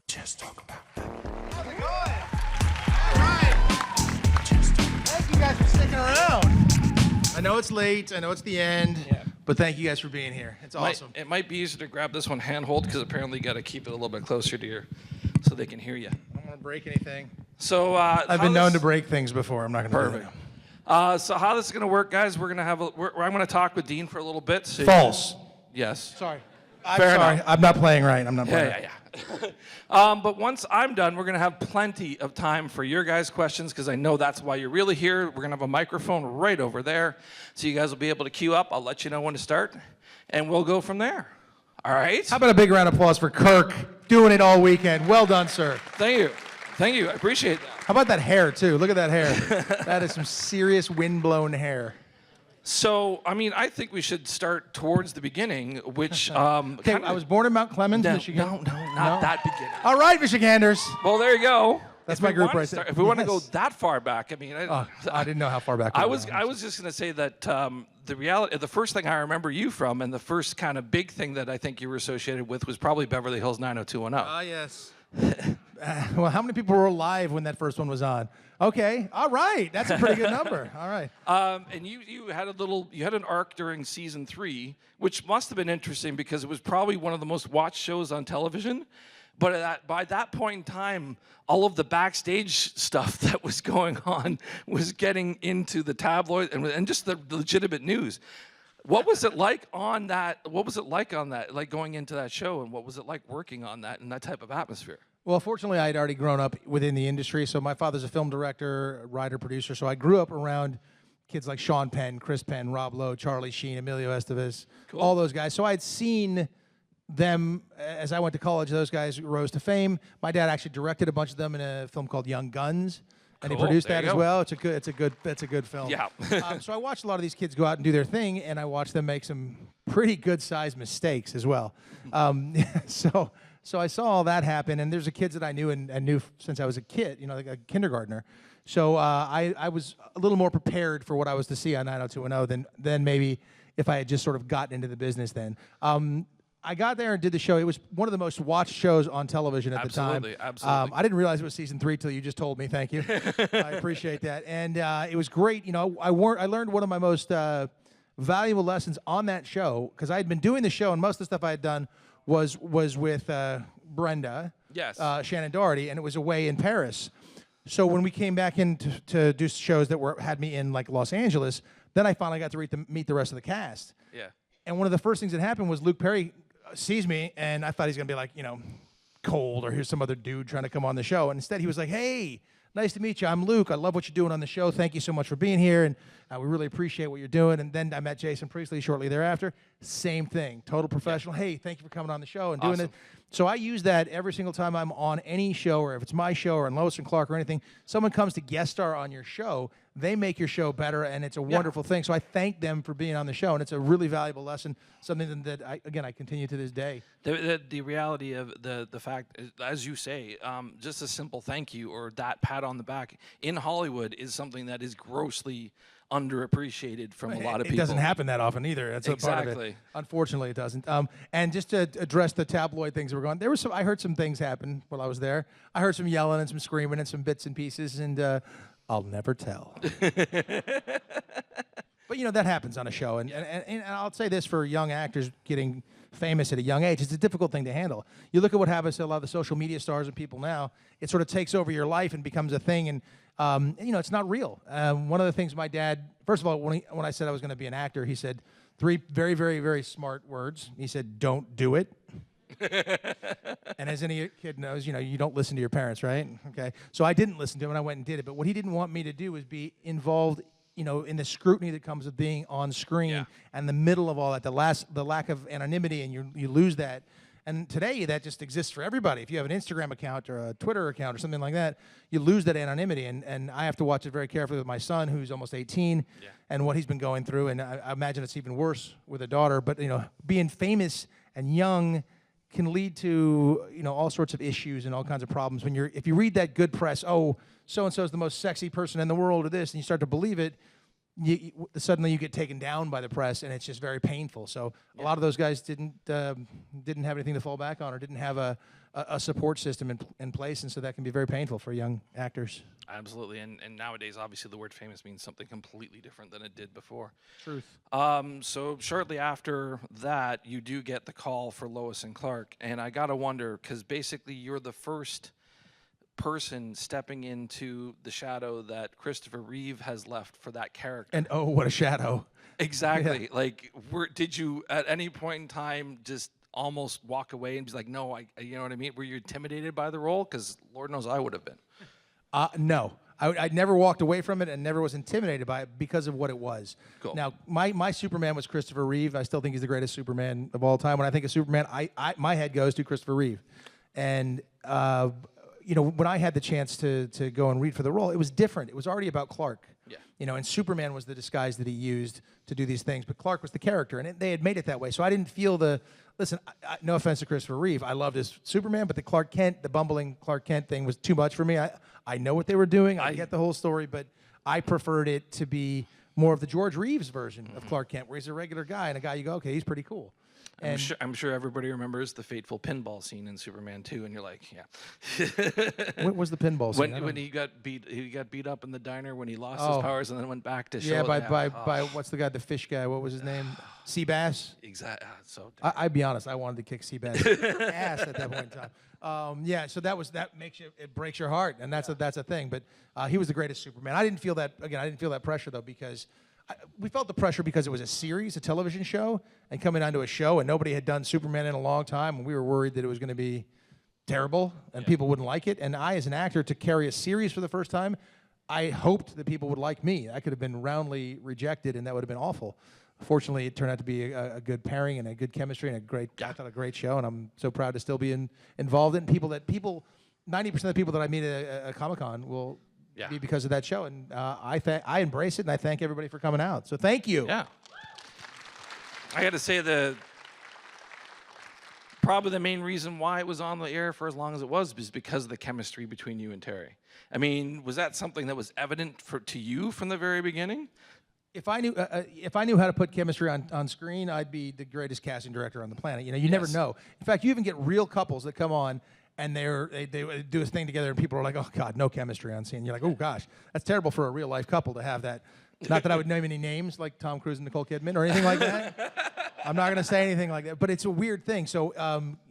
Just talk about that. How's it going? All right. Thank you guys for sticking around. I know it's late. I know it's the end. Yeah. But thank you guys for being here. It's awesome. It might be easier to grab this one handhold because apparently you got to keep it a little bit closer to your, so they can hear you. I don't want to break anything. So I've been known to break things before. I'm not going to do Perfect. it. So how this is going to work, guys? We're going to have I'm going to talk with Dean for a little bit. So False. Yes. Sorry. I'm Fair sorry. enough. I'm not playing right. I'm not playing right. Yeah. But once I'm done, we're going to have plenty of time for your guys' questions because I know that's why you're really here. We're going to have a microphone right over there, so you guys will be able to queue up. I'll let you know when to start, and we'll go from there. All right? How about a big round of applause for Kirk doing it all weekend? Well done, sir. Thank you. Thank you. I appreciate that. How about that hair, too? Look at that hair. That is some serious windblown hair. So, I mean, I think we should start towards the beginning, which... Okay, I was born in Mount Clemens, Michigan. No, not that beginning. All right, Michiganders. Well, there you go. That's If my we group wanna right there. start- If we want to go Yes. that far back, I mean... I didn't know how far back. I was just going to say that the first thing I remember you from, and the first kind of big thing that I think you were associated with was probably Beverly Hills 90210. Ah, yes. Well, how many people were alive when that first one was on? Okay, all right. That's a pretty good number. All right. And you had an arc during season 3, which must have been interesting because it was probably one of the most watched shows on television. But by that point in time, all of the backstage stuff that was going on was getting into the tabloid and just the legitimate news. What was it like on that? What was it like on that? Like going into that show, and what was it like working on that in that type of atmosphere? Well, fortunately, I had already grown up within the industry. So my father's a film director, writer, producer. So I grew up around kids like Sean Penn, Chris Penn, Rob Lowe, Charlie Sheen, Emilio Estevez, all those guys. So I'd seen them as I went to college. Those guys rose to fame. My dad actually directed a bunch of them in a film called Young Guns, and he produced that as well. It's a good film. Yeah. So I watched a lot of these kids go out and do their thing, and I watched them make some pretty good sized mistakes as well. So I saw all that happen, and there's kids that I knew and knew since I was a kid, like a kindergartner. So I was a little more prepared for what I was to see on 90210 than maybe if I had just sort of gotten into the business then. I got there and did the show. It was one of the most watched shows on television at the time. Absolutely. I didn't realize it was season 3 till you just told me. Thank you. I appreciate that. And it was great. I learned one of my most valuable lessons on that show because I had been doing the show, and most of the stuff I had done was with Brenda, Yes. Shannon Doherty, and it was away in Paris. So when we came back in to do shows that had me in like Los Angeles, then I finally got to meet the rest of the cast. Yeah. And one of the first things that happened was Luke Perry sees me, and I thought he's gonna be like, cold, or here's some other dude trying to come on the show. And instead he was like, hey, nice to meet you. I'm Luke. I love what you're doing on the show. Thank you so much for being here, and we really appreciate what you're doing. And then I met Jason Priestley shortly thereafter. Same thing. Total professional. Yeah. Hey, thank you for coming on the show and doing it. So I use that every single time I'm on any show, or if it's my show or in Lois and Clark or anything, someone comes to guest star on your show, they make your show better, and it's a wonderful thing. So I thank them for being on the show, and it's a really valuable lesson, something that I continue to this day. The reality of the fact, as you say, just a simple thank you or that pat on the back in Hollywood is something that is grossly underappreciated from a lot of people. It doesn't happen that often either. That's a part of it. Unfortunately, it doesn't. And just to address the tabloid things that were going, I heard some things happen while I was there. I heard some yelling and some screaming and some bits and pieces, and I'll never tell. But that happens on a show, and I'll say this for young actors getting famous at a young age, it's a difficult thing to handle. You look at what happens to a lot of the social media stars and people now, it sort of takes over your life and becomes a thing, and it's not real. One of the things my dad, first of all, when I said I was going to be an actor, he said 3 very, very, very smart words. He said, don't do it. And as any kid knows, you don't listen to your parents, right? Okay. So I didn't listen to him, and I went and did it. But what he didn't want me to do was be involved, in the scrutiny that comes with being on screen, and the middle of all that, the lack of anonymity, and you lose that. And today, that just exists for everybody. If you have an Instagram account or a Twitter account or something like that, you lose that anonymity. And I have to watch it very carefully with my son, who's almost 18, and what he's been going through. And I imagine it's even worse with a daughter. But, being famous and young can lead to, all sorts of issues and all kinds of problems. If you read that good press, oh, so-and-so is the most sexy person in the world, or this, and you start to believe it, suddenly you get taken down by the press, and it's just very painful. So a lot of those guys didn't have anything to fall back on, or didn't have a support system in place, and so that can be very painful for young actors. Absolutely, and nowadays, obviously, the word famous means something completely different than it did before. Truth. So shortly after that, you do get the call for Lois and Clark, and I gotta wonder, because basically you're the first person stepping into the shadow that Christopher Reeve has left for that character. And oh, what a shadow. Exactly. Yeah. Like, did you at any point in time just almost walk away and be like, no, you know what I mean? Were you intimidated by the role? Because Lord knows I would have been. No. I never walked away from it and never was intimidated by it because of what it was. Cool. Now, my Superman was Christopher Reeve. I still think he's the greatest Superman of all time. When I think of Superman, my head goes to Christopher Reeve. And, when I had the chance to go and read for the role, it was different. It was already about Clark. Yeah. And Superman was the disguise that he used to do these things, but Clark was the character, and they had made it that way. So I didn't feel listen, no offense to Christopher Reeve, I loved his Superman, but the bumbling Clark Kent thing was too much for me. I know what they were doing, I get the whole story, but I preferred it to be more of the George Reeves version of Clark Kent, where he's a regular guy, and a guy you go, okay, he's pretty cool. I'm sure everybody remembers the fateful pinball scene in Superman 2, and you're like, yeah. What was the pinball scene? When he got beat up in the diner when he lost his powers and then went back to show. Yeah, by what's the guy, the fish guy? What was his name? Seabass. Exactly. So I'd be honest, I wanted to kick Seabass ass at that point in time. So that makes it breaks your heart, and that's a thing. But he was the greatest Superman. I didn't feel that pressure though, because we felt the pressure because it was a series, a television show, and coming onto a show, and nobody had done Superman in a long time, and we were worried that it was going to be terrible and people wouldn't like it. And I, as an actor, to carry a series for the first time, I hoped that people would like me. I could have been roundly rejected, and that would have been awful. Fortunately, it turned out to be a good pairing and a good chemistry and I thought a great show, and I'm so proud to still be involved in 90% of the people that I meet at a Comic Con will be because of that show, and I embrace it, and I thank everybody for coming out. So thank you. Yeah. I got to say probably the main reason why it was on the air for as long as it was because of the chemistry between you and Teri. I mean, was that something that was evident to you from the very beginning? If I knew how to put chemistry on screen, I'd be the greatest casting director on the planet. You never know. In fact, you even get real couples that come on and they do a thing together, and people are like, "Oh God, no chemistry on scene." You're like, "Oh gosh, that's terrible for a real life couple to have that." Not that I would name any names like Tom Cruise and Nicole Kidman or anything like that. I'm not going to say anything like that, but it's a weird thing. So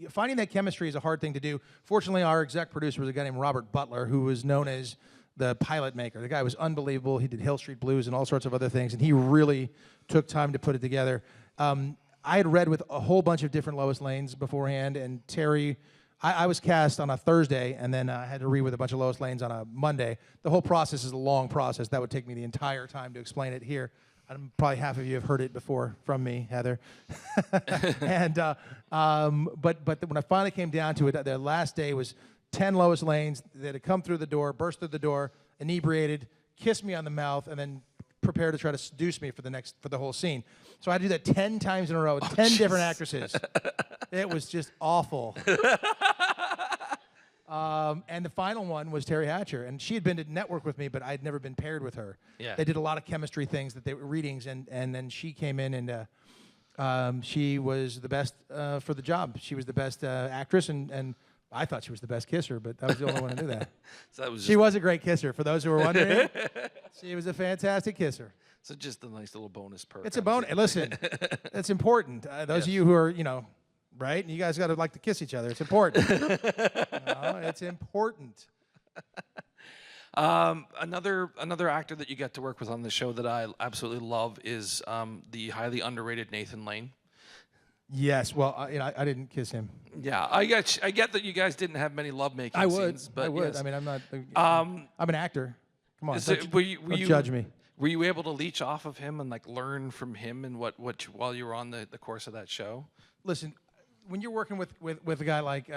finding that chemistry is a hard thing to do. Fortunately, our exec producer was a guy named Robert Butler, who was known as the pilot maker. The guy was unbelievable. He did Hill Street Blues and all sorts of other things, and he really took time to put it together. I had read with a whole bunch of different Lois Lanes beforehand, and Teri, I was cast on a Thursday, and then I had to read with a bunch of Lois Lanes on a Monday. The whole process is a long process. That would take me the entire time to explain it here. Probably half of you have heard it before from me, Heather. And but when I finally came down to it, the last day was 10 Lois Lanes that had come through the door, burst through the door, inebriated, kissed me on the mouth, and then prepared to try to seduce me for the whole scene. So I had to do that 10 times in a row with 10 different actresses. It was just awful. And the final one was Teri Hatcher, and she had been to network with me, but I had never been paired with her. Yeah. They did a lot of chemistry things that they were readings, and then she came in, and she was the best for the job. She was the best actress, and I thought she was the best kisser, but I was the only one who knew that. So she was a great kisser, for those who were wondering. She was a fantastic kisser. So just a nice little bonus perk. It's a bonus. Listen, it's important. Those of you who are, right? You guys got to like to kiss each other. It's important. It's important. Another actor that you get to work with on the show that I absolutely love is the highly underrated Nathan Lane. Yes. Well, I didn't kiss him. Yeah, I get that you guys didn't have many lovemaking scenes. But I would. Yes. I mean, I'm not. I'm an actor. Come on. Don't judge me. Were you able to leech off of him and learn from him and what while you were on the course of that show? Listen, when you're working with a guy like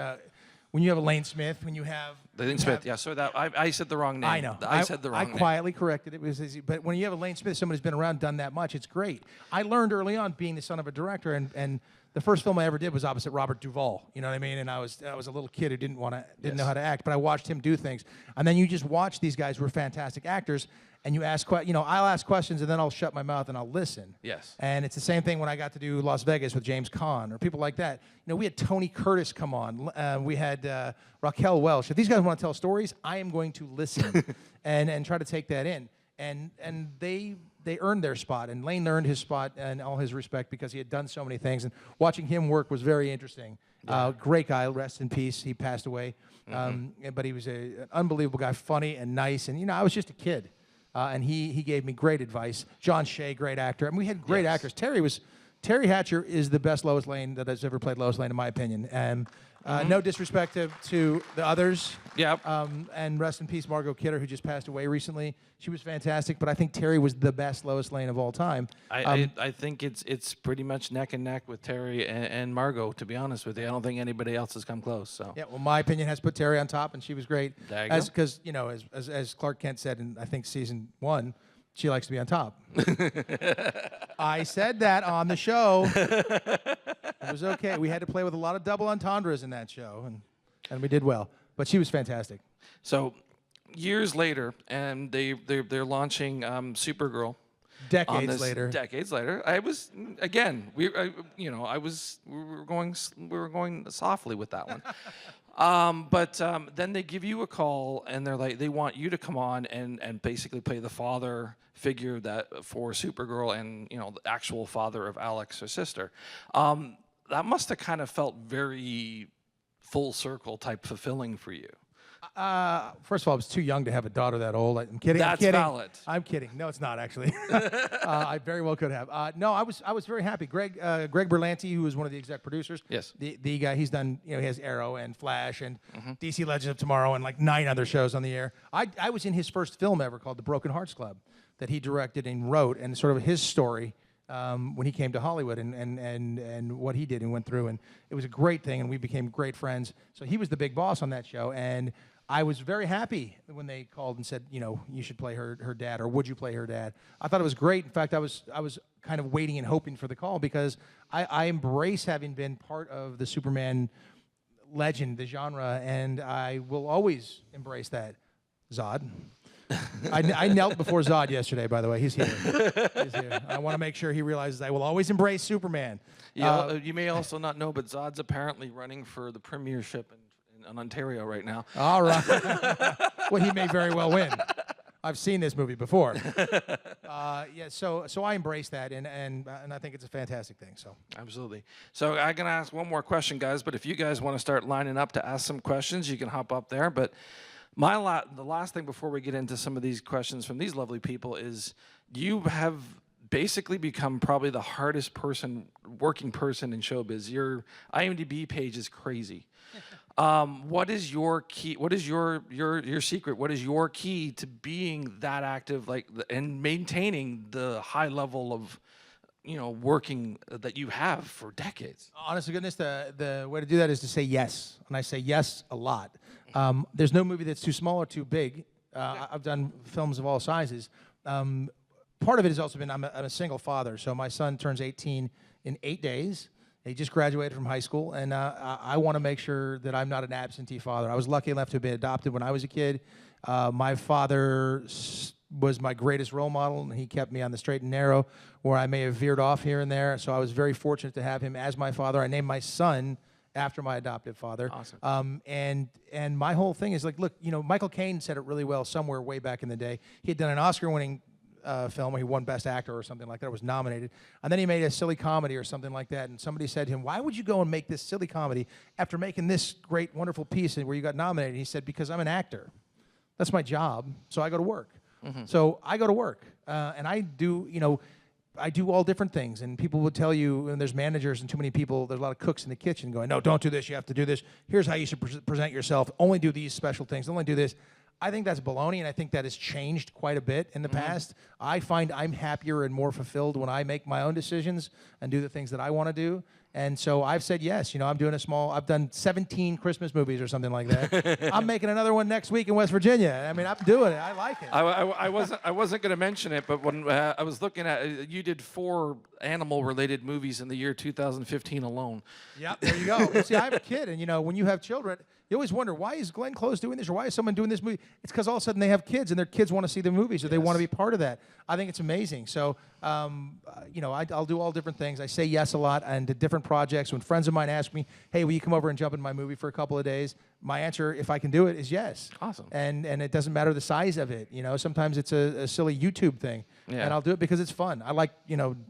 when you have a Lane Smith, when you have Lane Smith, yeah. So that I said the wrong name. I know. I said the wrong name. I quietly corrected it. It was easy. But when you have a Lane Smith, somebody who's been around, done that much, it's great. I learned early on, being the son of a director, and the first film I ever did was opposite Robert Duvall. You know what I mean? And I was a little kid who didn't know how to act, but I watched him do things. And then you just watch these guys who were fantastic actors, and you ask I'll ask questions and then I'll shut my mouth and I'll listen. Yes. And it's the same thing when I got to do Las Vegas with James Caan or people like that. We had Tony Curtis come on. We had Raquel Welch. If these guys want to tell stories, I am going to listen and try to take that in. And they earned their spot, and Lane earned his spot and all his respect because he had done so many things. And watching him work was very interesting. Yeah. Great guy, rest in peace. He passed away, but he was an unbelievable guy, funny and nice. And I was just a kid, and he gave me great advice. John Shea, great actor. I mean, we had great actors. Teri Hatcher is the best Lois Lane that has ever played Lois Lane, in my opinion. And no disrespect to the others. Yep. And rest in peace, Margot Kidder, who just passed away recently. She was fantastic, but I think Teri was the best Lois Lane of all time. I think it's pretty much neck and neck with Teri and Margot, to be honest with you. I don't think anybody else has come close. So. Yeah, well, my opinion has put Teri on top, and she was great. There you go. Because, as Clark Kent said in, I think, season 1, she likes to be on top. I said that on the show. It was okay. We had to play with a lot of double entendres in that show, and we did well. But she was fantastic. So, years later, and they're launching Supergirl. Decades later. Decades later, I was again. We were going softly with that one. But then they give you a call, and they're like, they want you to come on and basically play the father figure for Supergirl, and the actual father of Alex, her sister. That must have kind of felt very full circle type fulfilling for you. First of all, I was too young to have a daughter that old. I'm kidding. That's valid. I'm kidding. No, it's not actually. I very well could have. No, I was very happy. Greg Berlanti, who was one of the exec producers. Yes. The guy, he's done. He has Arrow and Flash and DC Legends of Tomorrow and like 9 other shows on the air. I was in his first film ever called The Broken Hearts Club, that he directed and wrote, and sort of his story. When he came to Hollywood and what he did and went through, and it was a great thing, and we became great friends. So he was the big boss on that show, and I was very happy when they called and said, you should play her dad, or would you play her dad? I thought it was great. In fact, I was kind of waiting and hoping for the call because I embrace having been part of the Superman legend, the genre, and I will always embrace that. Zod. I knelt before Zod yesterday, by the way. He's here. He's here. I want to make sure he realizes I will always embrace Superman. You may also not know, but Zod's apparently running for the premiership in Ontario right now. All right. Well, he may very well win. I've seen this movie before. So I embrace that, and I think it's a fantastic thing. So absolutely. So I'm gonna ask one more question, guys. But if you guys want to start lining up to ask some questions, you can hop up there. But the last thing before we get into some of these questions from these lovely people is you have basically become probably the hardest working person in showbiz. Your IMDb page is crazy. What is your key? What is your secret? What is your key to being that active, and maintaining the high level of, working that you have for decades? Honest to goodness, the way to do that is to say yes, and I say yes a lot. There's no movie that's too small or too big. I've done films of all sizes. Part of it has also been I'm a single father, so my son turns 18 in 8 days. He just graduated from high school, and I want to make sure that I'm not an absentee father. I was lucky enough to have been adopted when I was a kid. My father was my greatest role model, and he kept me on the straight and narrow, where I may have veered off here and there. So I was very fortunate to have him as my father. I named my son after my adoptive father. Awesome. And my whole thing is look, Michael Caine said it really well somewhere way back in the day. He had done an Oscar-winning film where he won Best Actor or something like that, was nominated, and then he made a silly comedy or something like that, and somebody said to him, why would you go and make this silly comedy after making this great, wonderful piece where you got nominated? He said, because I'm an actor. That's my job, so I go to work. So I go to work, and I do all different things, and people would tell you, and there's managers and too many people, there's a lot of cooks in the kitchen going, no, don't do this, you have to do this. Here's how you should present yourself. Only do these special things. Only do this. I think that's baloney, and I think that has changed quite a bit in the past. I find I'm happier and more fulfilled when I make my own decisions and do the things that I want to do. And so I've said yes. I'm doing I've done 17 Christmas movies or something like that. I'm making another one next week in West Virginia. I mean, I'm doing it. I like it. I wasn't going to mention it, but when I was looking at you did 4 animal-related movies in the year 2015 alone. Yeah, there you go. See, I have a kid, and when you have children, you always wonder, why is Glenn Close doing this, or why is someone doing this movie? It's because all of a sudden they have kids, and their kids want to see the movies, or they want to be part of that. I think it's amazing. So, I'll do all different things. I say yes a lot, and to different projects. When friends of mine ask me, hey, will you come over and jump in my movie for a couple of days? My answer, if I can do it, is yes. Awesome. And it doesn't matter the size of it. Sometimes it's a silly YouTube thing, and I'll do it because it's fun. I like,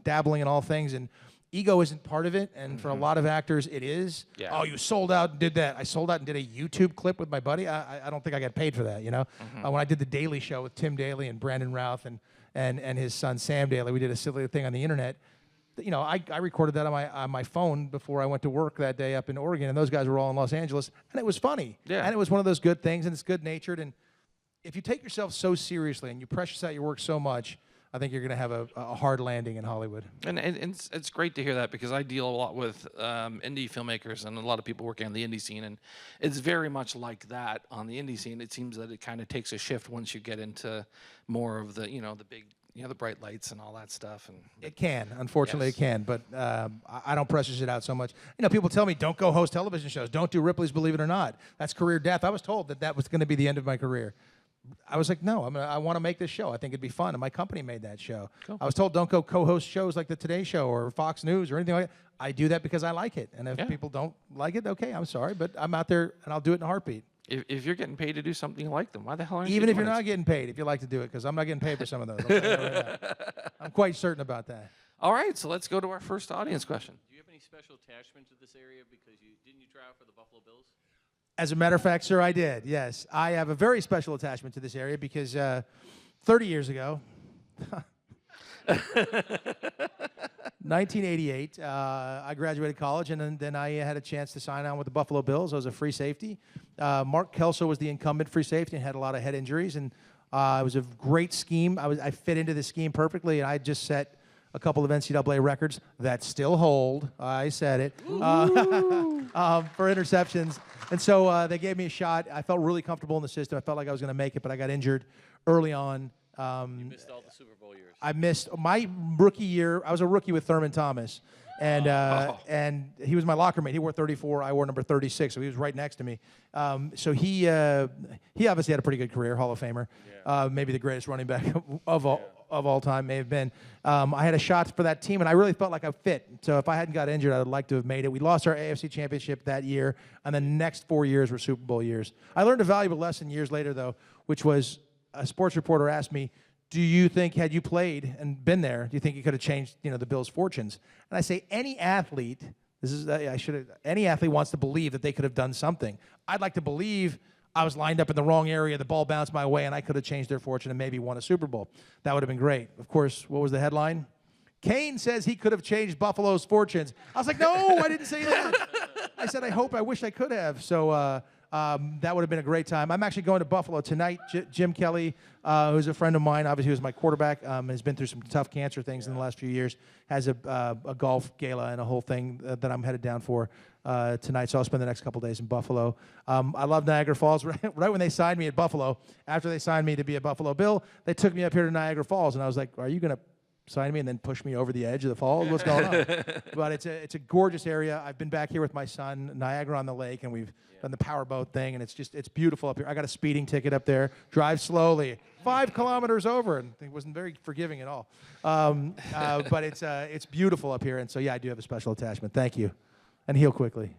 dabbling in all things, and ego isn't part of it, and for a lot of actors, it is. Yeah. Oh, you sold out and did that. I sold out and did a YouTube clip with my buddy. I don't think I got paid for that, When I did the Daily Show with Tim Daly and Brandon Routh and his son Sam Daly, we did a silly thing on the internet. I recorded that on my phone before I went to work that day up in Oregon, and those guys were all in Los Angeles, and it was funny. Yeah. And it was one of those good things, and it's good-natured. And if you take yourself so seriously and you precious out your work so much, I think you're going to have a hard landing in Hollywood. And it's great to hear that, because I deal a lot with indie filmmakers and a lot of people working on the indie scene, and it's very much like that on the indie scene. It seems that it kind of takes a shift once you get into more of the the big the bright lights and all that stuff. And it can, unfortunately, Yes. it can, but I don't precious it out so much. People tell me, don't go host television shows, don't do Ripley's Believe It or Not. That's career death. I was told that was going to be the end of my career. I was like, no, I want to make this show. I think it'd be fun, and my company made that show. Cool. I was told, don't go co-host shows like the Today Show or Fox News or anything like that. I do that because I like it, and if people don't like it, okay, I'm sorry, but I'm out there, and I'll do it in a heartbeat. If you're getting paid to do something you like, them, why the hell aren't Even you if doing you're it? not getting paid, if you like to do it, because I'm not getting paid for some of those. I'll tell you that right now. I'm quite certain about that. All right, so let's go to our first audience question. Do you have any special attachment to this area because didn't you try out for the Buffalo Bills? As a matter of fact, sir, I did, yes. I have a very special attachment to this area because 30 years ago, 1988, I graduated college, and then I had a chance to sign on with the Buffalo Bills. I was a free safety. Mark Kelso was the incumbent free safety and had a lot of head injuries, and it was a great scheme. I fit into the scheme perfectly, and I just set a couple of NCAA records that still hold. I said it. For interceptions. And so they gave me a shot. I felt really comfortable in the system. I felt like I was going to make it, but I got injured early on. You missed all the Super Bowl years. I missed my rookie year. I was a rookie with Thurman Thomas, and and he was my locker mate. He wore 34. I wore number 36, so he was right next to me. So he obviously had a pretty good career, Hall of Famer, maybe the greatest running back of all time, may have been. I had a shot for that team, and I really felt like I fit. So if I hadn't got injured, I would like to have made it. We lost our AFC Championship that year, and the next 4 years were Super Bowl years. I learned a valuable lesson years later, though, which was a sports reporter asked me, do you think, had you played and been there, do you think you could have changed, the Bills' fortunes? And I say, any athlete, any athlete wants to believe that they could have done something. I'd like to believe I was lined up in the wrong area, the ball bounced my way, and I could have changed their fortune and maybe won a Super Bowl. That would have been great. Of course, what was the headline? Cain says he could have changed Buffalo's fortunes. I was like, no, I didn't say that. I said, I wish I could have. So that would have been a great time. I'm actually going to Buffalo tonight. Jim Kelly, who's a friend of mine, obviously was my quarterback, has been through some tough cancer things in the last few years, has a golf gala and a whole thing that I'm headed down for tonight. So I'll spend the next couple days in Buffalo. I love Niagara Falls. Right when they signed me at Buffalo, after they signed me to be a Buffalo Bill, they took me up here to Niagara Falls, and I was like, are you going to sign me and then push me over the edge of the falls? What's going on? But it's a gorgeous area. I've been back here with my son, Niagara on the Lake, and we've done the powerboat thing, and it's beautiful up here. I got a speeding ticket up there. Drive slowly, 5 kilometers over, and it wasn't very forgiving at all. But it's beautiful up here, and so yeah, I do have a special attachment. Thank you, and heal quickly.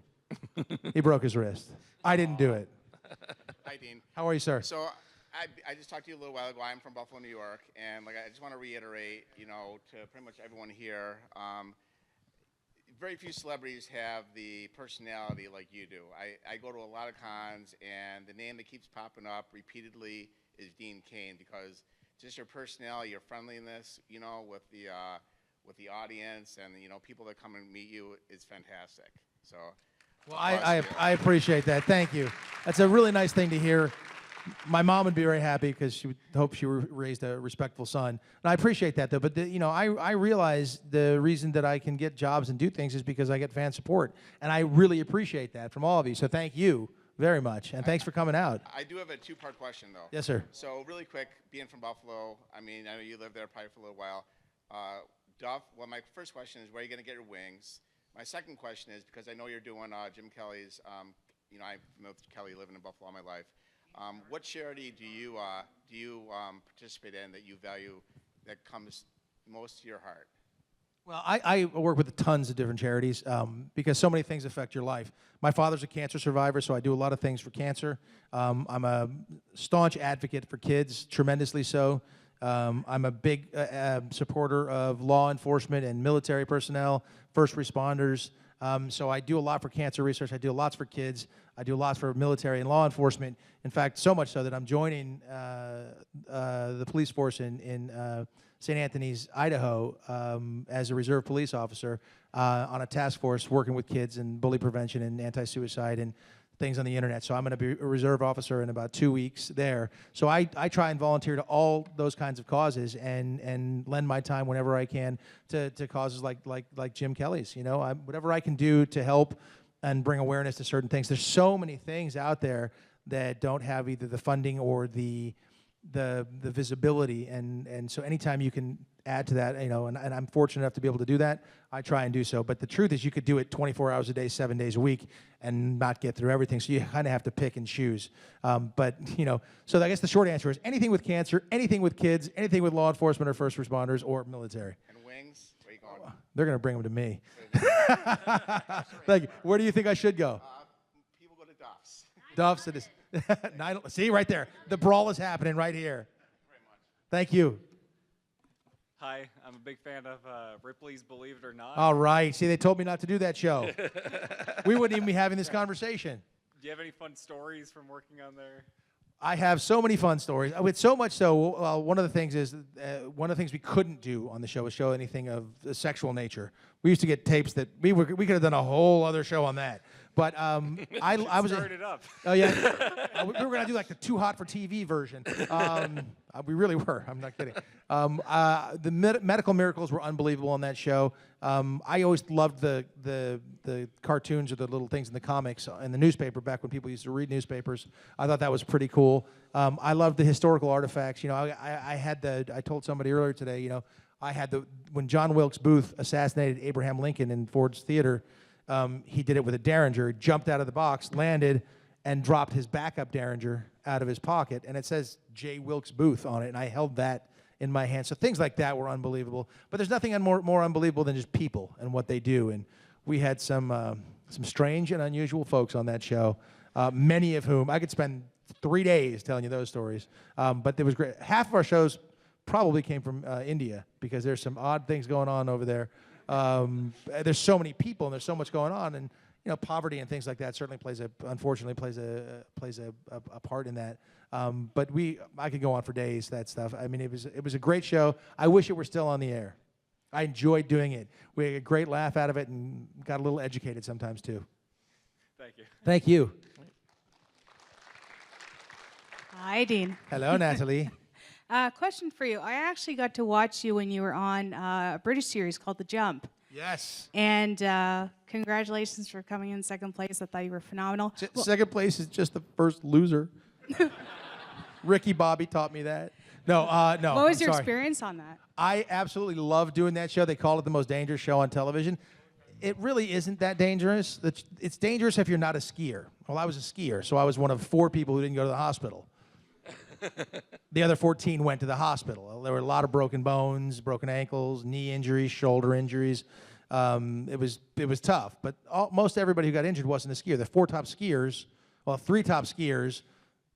He broke his wrist. I didn't do it. Hi, Dean. How are you, sir? So I just talked to you a little while ago. I'm from Buffalo, New York, and I just want to reiterate, to pretty much everyone here, very few celebrities have the personality like you do. I go to a lot of cons, and the name that keeps popping up repeatedly is Dean Cain, because just your personality, your friendliness, with the audience and people that come and meet you is fantastic. So, well, I appreciate that. Thank you. That's a really nice thing to hear. My mom would be very happy because she would hope she raised a respectful son. And I appreciate that, though. But, I realize the reason that I can get jobs and do things is because I get fan support. And I really appreciate that from all of you. So thank you very much. And thanks for coming out. I do have a two-part question, though. Yes, sir. So really quick, being from Buffalo, I know you lived there probably for a little while. Duff. Well, my first question is, where are you going to get your wings? My second question is, because I know you're doing Jim Kelly's, you know, I've been with Kelly living in Buffalo all my life. What charity do you participate in that you value, that comes most to your heart? Well, I work with tons of different charities because so many things affect your life. My father's a cancer survivor, so I do a lot of things for cancer. I'm a staunch advocate for kids, tremendously so. I'm a big supporter of law enforcement and military personnel, first responders. So I do a lot for cancer research. I do lots for kids. I do lots for military and law enforcement. In fact, so much so that I'm joining the police force in St. Anthony's, Idaho, as a reserve police officer on a task force working with kids and bully prevention and anti-suicide and things on the internet. So I'm going to be a reserve officer in about 2 weeks there. So I try and volunteer to all those kinds of causes and lend my time whenever I can to causes like Jim Kelly's. You know, whatever I can do to help and bring awareness to certain things. There's so many things out there that don't have either the funding or the visibility, and so anytime you can add to that, you know, and I'm fortunate enough to be able to do that, I try and do so. But the truth is, you could do it 24 hours a day, 7 days a week, and not get through everything. So you kind of have to pick and choose. But you know, so I guess the short answer is anything with cancer, anything with kids, anything with law enforcement or first responders or military. And wings? Where are you going? They're going to bring them to me. Thank you. Where do you think I should go? People go to Duff's. Duff's. It is. See, right there. The brawl is happening right here. Thank you. Hi, I'm a big fan of Ripley's Believe It or Not. All right. See, they told me not to do that show. We wouldn't even be having this conversation. Do you have any fun stories from working on there? I have so many fun stories. With so much so, one of the things is one of the things we couldn't do on the show was show anything of a sexual nature. We used to get tapes that we could have done a whole other show on that. But I was started up. Oh yeah, we were gonna do like the Too Hot for TV version. We really were. I'm not kidding. The medical miracles were unbelievable on that show. I always loved the cartoons or the little things in the comics in the newspaper back when people used to read newspapers. I thought that was pretty cool. I loved the historical artifacts. You know, I told somebody earlier today. You know, when John Wilkes Booth assassinated Abraham Lincoln in Ford's Theater. He did it with a Derringer, jumped out of the box, landed, and dropped his backup Derringer out of his pocket, and it says J. Wilkes Booth on it, and I held that in my hand. So things like that were unbelievable. But there's nothing more unbelievable than just people and what they do, and we had some strange and unusual folks on that show, many of whom I could spend 3 days telling you those stories. But it was great. Half of our shows probably came from India because there's some odd things going on over there. There's so many people and there's so much going on, and you know, poverty and things like that certainly unfortunately plays a part in that. But I could go on for days. That stuff. I mean, it was a great show. I wish it were still on the air. I enjoyed doing it. We had a great laugh out of it and got a little educated sometimes too. Thank you. Thank you. Hi, Dean. Hello, Natalie. Question for you. I actually got to watch you when you were on a British series called The Jump. Yes. And congratulations for coming in second place. I thought you were phenomenal. Second place is just the first loser. Ricky Bobby taught me that. No. What was I'm your sorry. experience on that? I absolutely love doing that show. They call it the most dangerous show on television. It really isn't that dangerous. It's dangerous if you're not a skier. Well, I was a skier, so I was one of 4 people who didn't go to the hospital. The other 14 went to the hospital. There were a lot of broken bones, broken ankles, knee injuries, shoulder injuries. It was tough, but most everybody who got injured wasn't a skier. The 3 top skiers,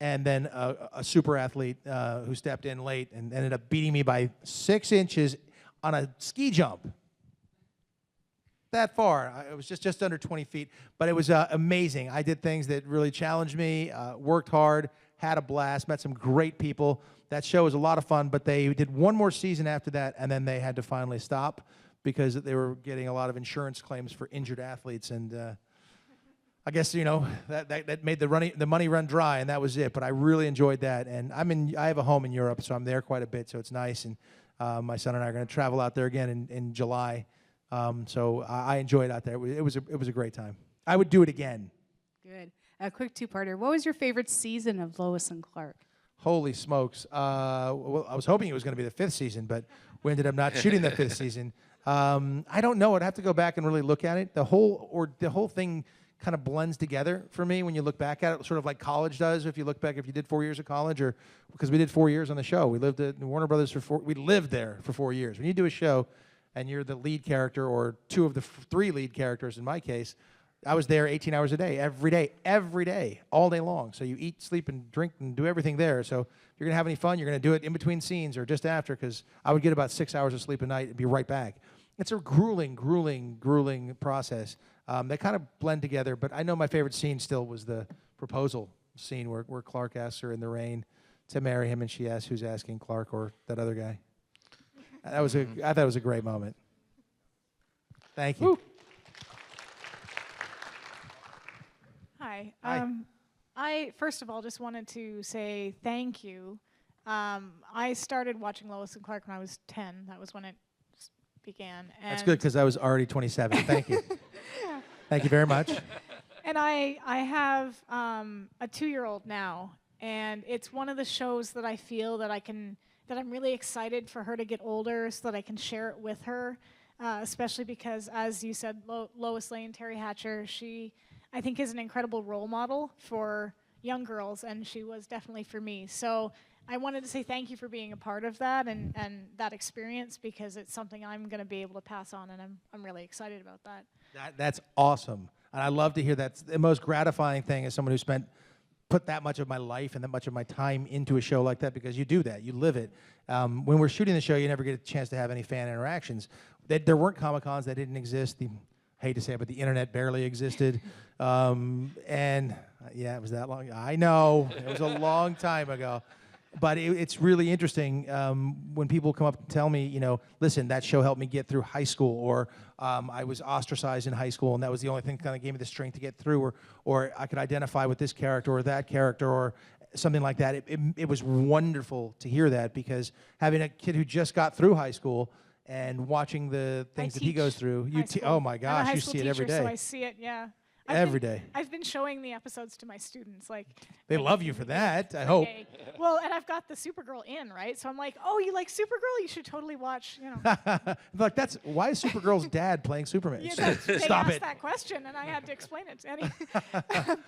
and then a super athlete who stepped in late and ended up beating me by 6 inches on a ski jump. That far. It was just under 20 feet, but it was amazing. I did things that really challenged me, worked hard, had a blast, met some great people. That show was a lot of fun, but they did one more season after that, and then they had to finally stop because they were getting a lot of insurance claims for injured athletes, and I guess, you know, that made the money run dry, and that was it. But I really enjoyed that, and I have a home in Europe, so I'm there quite a bit, so it's nice, and my son and I are going to travel out there again in July, so I enjoyed it out there. It was a great time. I would do it again. Good. A quick 2-parter. What was your favorite season of Lois and Clark? Holy smokes. Well, I was hoping it was going to be the 5th season, but we ended up not shooting the 5th season. I don't know. I'd have to go back and really look at it. The whole thing kind of blends together for me when you look back at it, sort of like college does. If you look back, if you did 4 years of college, or because we did 4 years on the show, we lived at Warner Brothers we lived there for 4 years. When you do a show and you're the lead character or two of the three lead characters in my case, I was there 18 hours a day, every day, all day long. So you eat, sleep, and drink and do everything there. So if you're going to have any fun, you're going to do it in between scenes or just after, because I would get about 6 hours of sleep a night and be right back. It's a grueling process. They kind of blend together, but I know my favorite scene still was the proposal scene where Clark asks her in the rain to marry him, and she asks who's asking, Clark or that other guy. I thought it was a great moment. Thank you. Woo. Hi. Hi. I first of all just wanted to say thank you. I started watching Lois and Clark when I was 10. That was when it began. And That's good, because I was already 27. Thank you. Thank you very much. And I have a 2-year-old now, and it's one of the shows that I feel that I'm really excited for her to get older so that I can share it with her, especially because, as you said, Lois Lane, Teri Hatcher, she, I think, is an incredible role model for young girls, and she was definitely for me. So I wanted to say thank you for being a part of that and that experience, because it's something I'm going to be able to pass on, and I'm really excited about that. That's awesome. And I love to hear that. The most gratifying thing as someone who put that much of my life and that much of my time into a show like that, because you do that. You live it. When we're shooting the show, you never get a chance to have any fan interactions. There weren't Comic Cons that didn't exist. I hate to say it, but the internet barely existed. And yeah, it was that long. I know. It was a long time ago. But it's really interesting when people come up and tell me, listen, that show helped me get through high school, or I was ostracized in high school, and that was the only thing that kind of gave me the strength to get through, or I could identify with this character or that character or something like that. It was wonderful to hear that, because having a kid who just got through high school and watching the things that he goes through, oh my gosh, you see it every day. So I see it, yeah. Every day. I've been showing the episodes to my students. They love you for that, I hope. Well, and I've got the Supergirl in, right? So I'm like, oh, you like Supergirl? You should totally watch, Like, why is Supergirl's dad playing Superman? Yeah, they Stop asked it. that question, and I had to explain it to Eddie.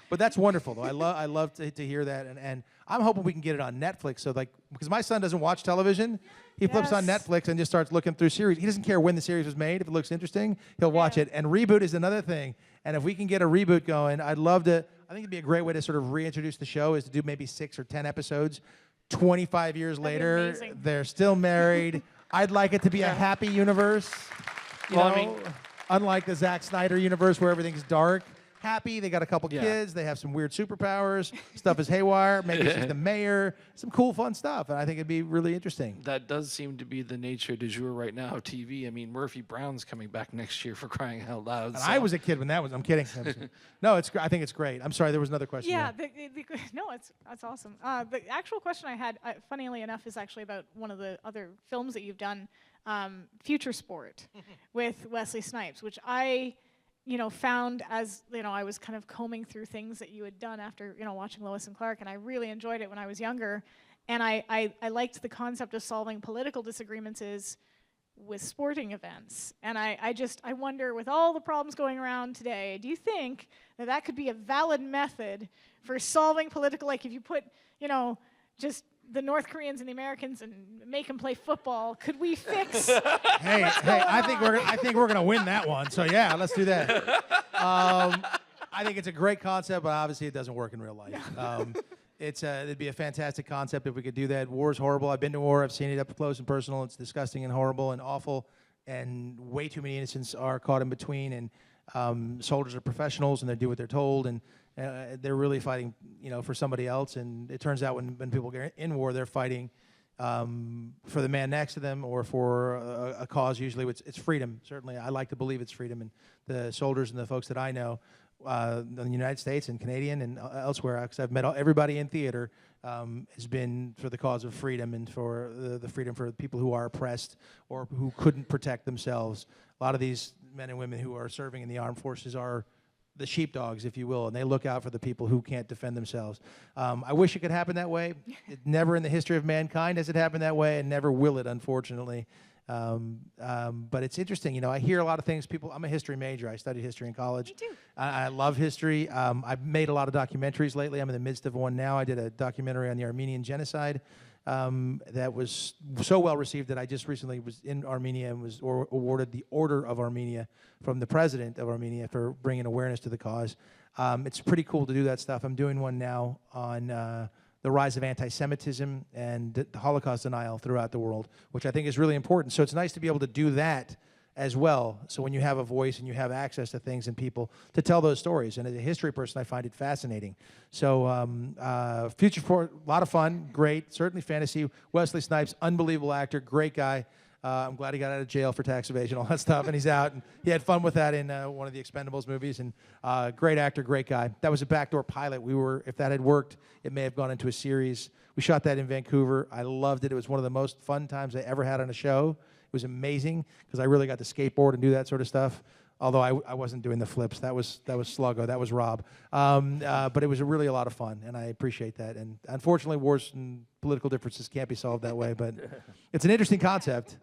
But that's wonderful, though. I love to hear that, and I'm hoping we can get it on Netflix. So, because my son doesn't watch television, he flips on Netflix and just starts looking through series. He doesn't care when the series was made. If it looks interesting, he'll watch it. And reboot is another thing. And if we can get a reboot going, I'd love to. I think it'd be a great way to sort of reintroduce the show is to do maybe 6 or 10 episodes. 25 years later, they're still married. I'd like it to be a happy universe. You know, unlike the Zack Snyder universe where everything's dark. Happy, they got a couple kids, they have some weird superpowers, stuff is haywire, maybe she's the mayor, some cool, fun stuff, and I think it'd be really interesting. That does seem to be the nature du jour right now, TV. I mean, Murphy Brown's coming back next year, for crying out loud. And I was a kid when that was, I'm kidding. No, I think it's great. I'm sorry, there was another question. Yeah, no, that's awesome. The actual question I had, funnily enough, is actually about one of the other films that you've done, Future Sport, with Wesley Snipes, which I found as, I was kind of combing through things that you had done after, watching Lois and Clark, and I really enjoyed it when I was younger. And I liked the concept of solving political disagreements with sporting events. And I wonder, with all the problems going around today, do you think that could be a valid method for solving political, like if you put, just the North Koreans and the Americans and make them play football, could we fix? Hey, I think we're gonna win that one. So yeah, let's do that. I think it's a great concept, but obviously it doesn't work in real life. It'd be a fantastic concept if we could do that. War's horrible. I've been to war. I've seen it up close and personal. It's disgusting and horrible and awful, and way too many innocents are caught in between. And soldiers are professionals, and they do what they're told, and they're really fighting, for somebody else. And it turns out when people get in war, they're fighting for the man next to them or for a cause. Usually, it's freedom. Certainly, I like to believe it's freedom. And the soldiers and the folks that I know in the United States and Canadian and elsewhere, because I've met everybody in theater, has been for the cause of freedom and for the freedom for people who are oppressed or who couldn't protect themselves. A lot of these men and women who are serving in the armed forces are the sheepdogs, if you will, and they look out for the people who can't defend themselves. I wish it could happen that way. It never in the history of mankind has it happened that way, and never will it, unfortunately. But it's interesting, you know, I hear a lot of things. I'm a history major. I studied history in college. Me too. I love history. I've made a lot of documentaries lately. I'm in the midst of one now. I did a documentary on the Armenian genocide that was so well received that I just recently was in Armenia and was awarded the Order of Armenia from the president of Armenia for bringing awareness to the cause. It's pretty cool to do that stuff. I'm doing one now on the rise of anti-Semitism and the Holocaust denial throughout the world, which I think is really important. So it's nice to be able to do that as well. So when you have a voice and you have access to things and people to tell those stories. And as a history person, I find it fascinating. So Future Sport, a lot of fun, great, certainly fantasy. Wesley Snipes, unbelievable actor, great guy. I'm glad he got out of jail for tax evasion, all that stuff, and he's out. And he had fun with that in one of the Expendables movies. And great actor, great guy. That was a backdoor pilot. If that had worked, it may have gone into a series. We shot that in Vancouver. I loved it. It was one of the most fun times I ever had on a show. It was amazing because I really got to skateboard and do that sort of stuff. Although I wasn't doing the flips. That was Sluggo. That was Rob. But it was really a lot of fun, and I appreciate that. And unfortunately, wars and political differences can't be solved that way. But it's an interesting concept.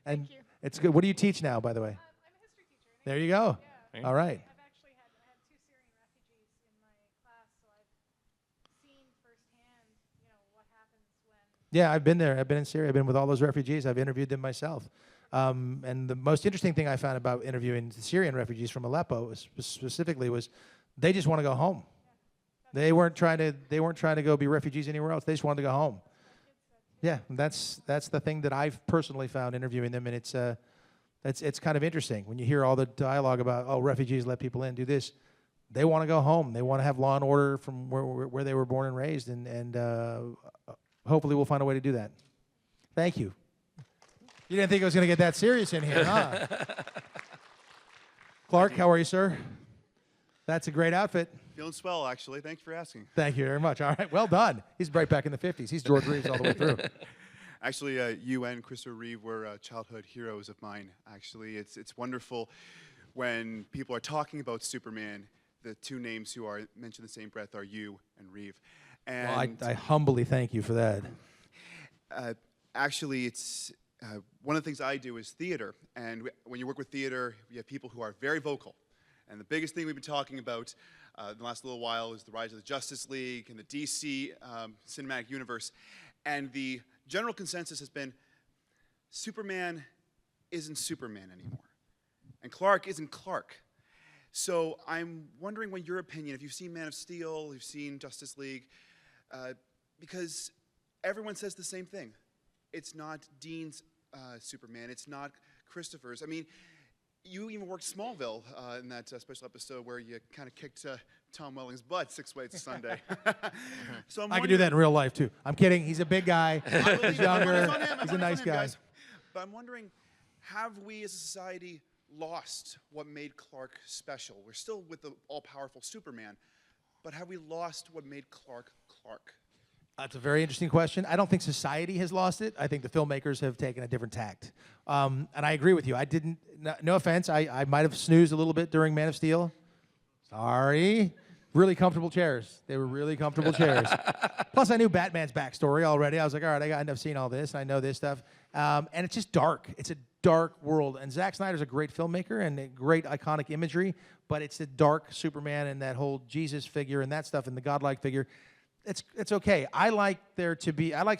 And it's good. What do you teach now, by the way? I'm a history teacher. There you go. Yeah. All right. I've actually had 2 Syrian refugees in my class, so I've seen firsthand, what happens when. Yeah, I've been there. I've been in Syria. I've been with all those refugees. I've interviewed them myself. And the most interesting thing I found about interviewing the Syrian refugees from Aleppo specifically was they just want to go home. They weren't trying to go be refugees anywhere else. They just wanted to go home. Yeah, that's the thing that I've personally found interviewing them, and it's kind of interesting when you hear all the dialogue about refugees let people in, do this. They want to go home. They want to have law and order from where they were born and raised, and hopefully we'll find a way to do that. Thank you. You didn't think I was going to get that serious in here, huh? Clark, how are you, sir? That's a great outfit. Feeling swell, actually. Thanks for asking. Thank you very much. All right, well done. He's right back in the 50s. He's George Reeves all the way through. Actually, you and Christopher Reeve were childhood heroes of mine. Actually, it's wonderful when people are talking about Superman. The two names who are mentioned in the same breath are you and Reeve. And Well, I humbly thank you for that. Actually, it's one of the things I do is theater. And when you work with theater, you have people who are very vocal. And the biggest thing we've been talking about in the last little while is the rise of the Justice League and the DC cinematic universe. And the general consensus has been Superman isn't Superman anymore. And Clark isn't Clark. So I'm wondering what your opinion, if you've seen Man of Steel, you've seen Justice League, because everyone says the same thing. It's not Dean's Superman. It's not Christopher's. I mean, you even worked Smallville in that special episode where you kind of kicked Tom Welling's butt 6 ways to Sunday. So I can do that in real life, too. I'm kidding. He's a big guy. He's younger. He's a nice guy. But I'm wondering, have we as a society lost what made Clark special? We're still with the all-powerful Superman, but have we lost what made Clark Clark? That's a very interesting question. I don't think society has lost it. I think the filmmakers have taken a different tact. And I agree with you. I didn't, no offense, I might have snoozed a little bit during Man of Steel. Sorry. Really comfortable chairs. They were really comfortable chairs. Plus, I knew Batman's backstory already. I was like, all right, I've seen all this. I know this stuff. And it's just dark. It's a dark world. And Zack Snyder's a great filmmaker and a great iconic imagery, but it's the dark Superman and that whole Jesus figure and that stuff and the godlike figure. It's okay. I like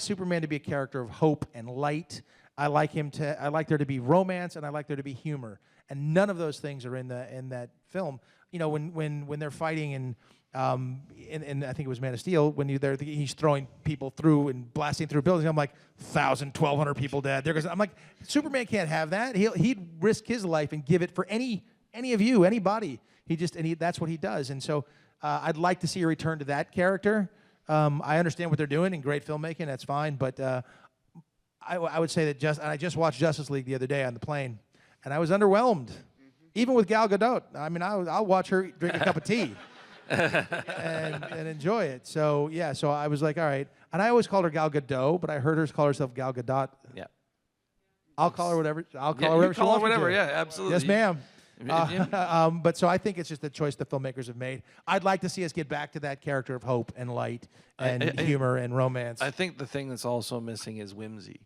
Superman to be a character of hope and light. I like there to be romance and I like there to be humor. And none of those things are in that film. You know, when they're fighting and I think it was Man of Steel, when he's throwing people through and blasting through buildings. I'm like, 1,000, 1,200 people dead. I'm like, Superman can't have that. He'd risk his life and give it for any of you, anybody. That's what he does. And so I'd like to see a return to that character. I understand what they're doing in great filmmaking. That's fine, but I would say that I just watched Justice League the other day on the plane, and I was underwhelmed, even with Gal Gadot. I mean, I'll watch her drink a cup of tea and enjoy it. So yeah, so I was like, all right. And I always called her Gal Gadot, but I heard her call herself Gal Gadot. Yeah. I'll call her whatever. I'll call Yeah, her whatever you she call her wants me whatever. to. Yeah, absolutely. Yes, ma'am. Yeah. But so I think it's just a choice the filmmakers have made. I'd like to see us get back to that character of hope and light and humor and romance. I think the thing that's also missing is whimsy.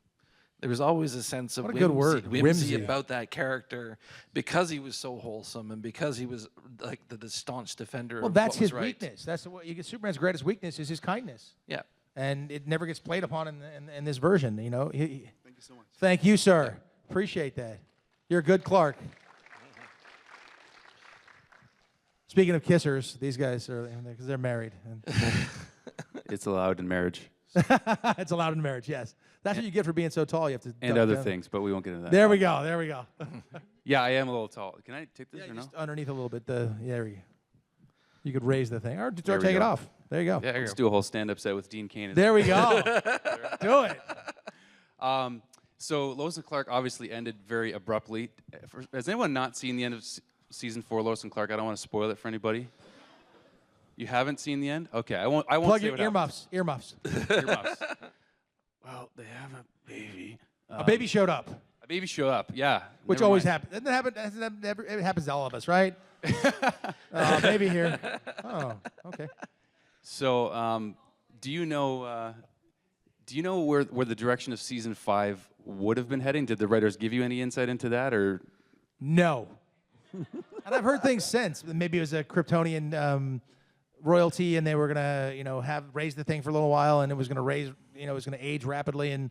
There was always a sense of What a good word, whimsy whimsy. about that character because he was so wholesome and because he was like the staunch defender Well, of that's what was his right. weakness. That's what you get. Superman's greatest weakness is his kindness, Yeah. and it never gets played upon in this version. You know. Thank you so much. Thank you, sir. Appreciate that. You're a good Clark. Speaking of kissers, these guys are because they're married. It's allowed in marriage It's allowed in marriage. Yes, that's what you get for being so tall. You have to and duck other down. things, but we won't get into that. There we go. There we go. Yeah, I am a little tall. Can I take this Yeah, or no? just underneath a little bit. There we go. You could raise the thing or There we take it go. off. There you go. Yeah, Let's do a whole stand-up set with Dean Cain. There we go. Do it. So Lois and Clark obviously ended very abruptly. Has anyone not seen the end of season 4, Lois and Clark? I don't want to spoil it for anybody. You haven't seen the end? Okay, I won't. Plug say your what earmuffs. Earmuffs. happens. Earmuffs. Well, they have a baby. A baby showed up, A baby showed up. Yeah. which never always mind. happens. It happens to all of us, right? Baby here. Oh, okay. So, do you know where the direction of season 5 would have been heading? Did the writers give you any insight into that, or? No. And I've heard things since. Maybe it was a Kryptonian royalty, and they were gonna, have raise the thing for a little while, and it was gonna raise, it was gonna age rapidly, and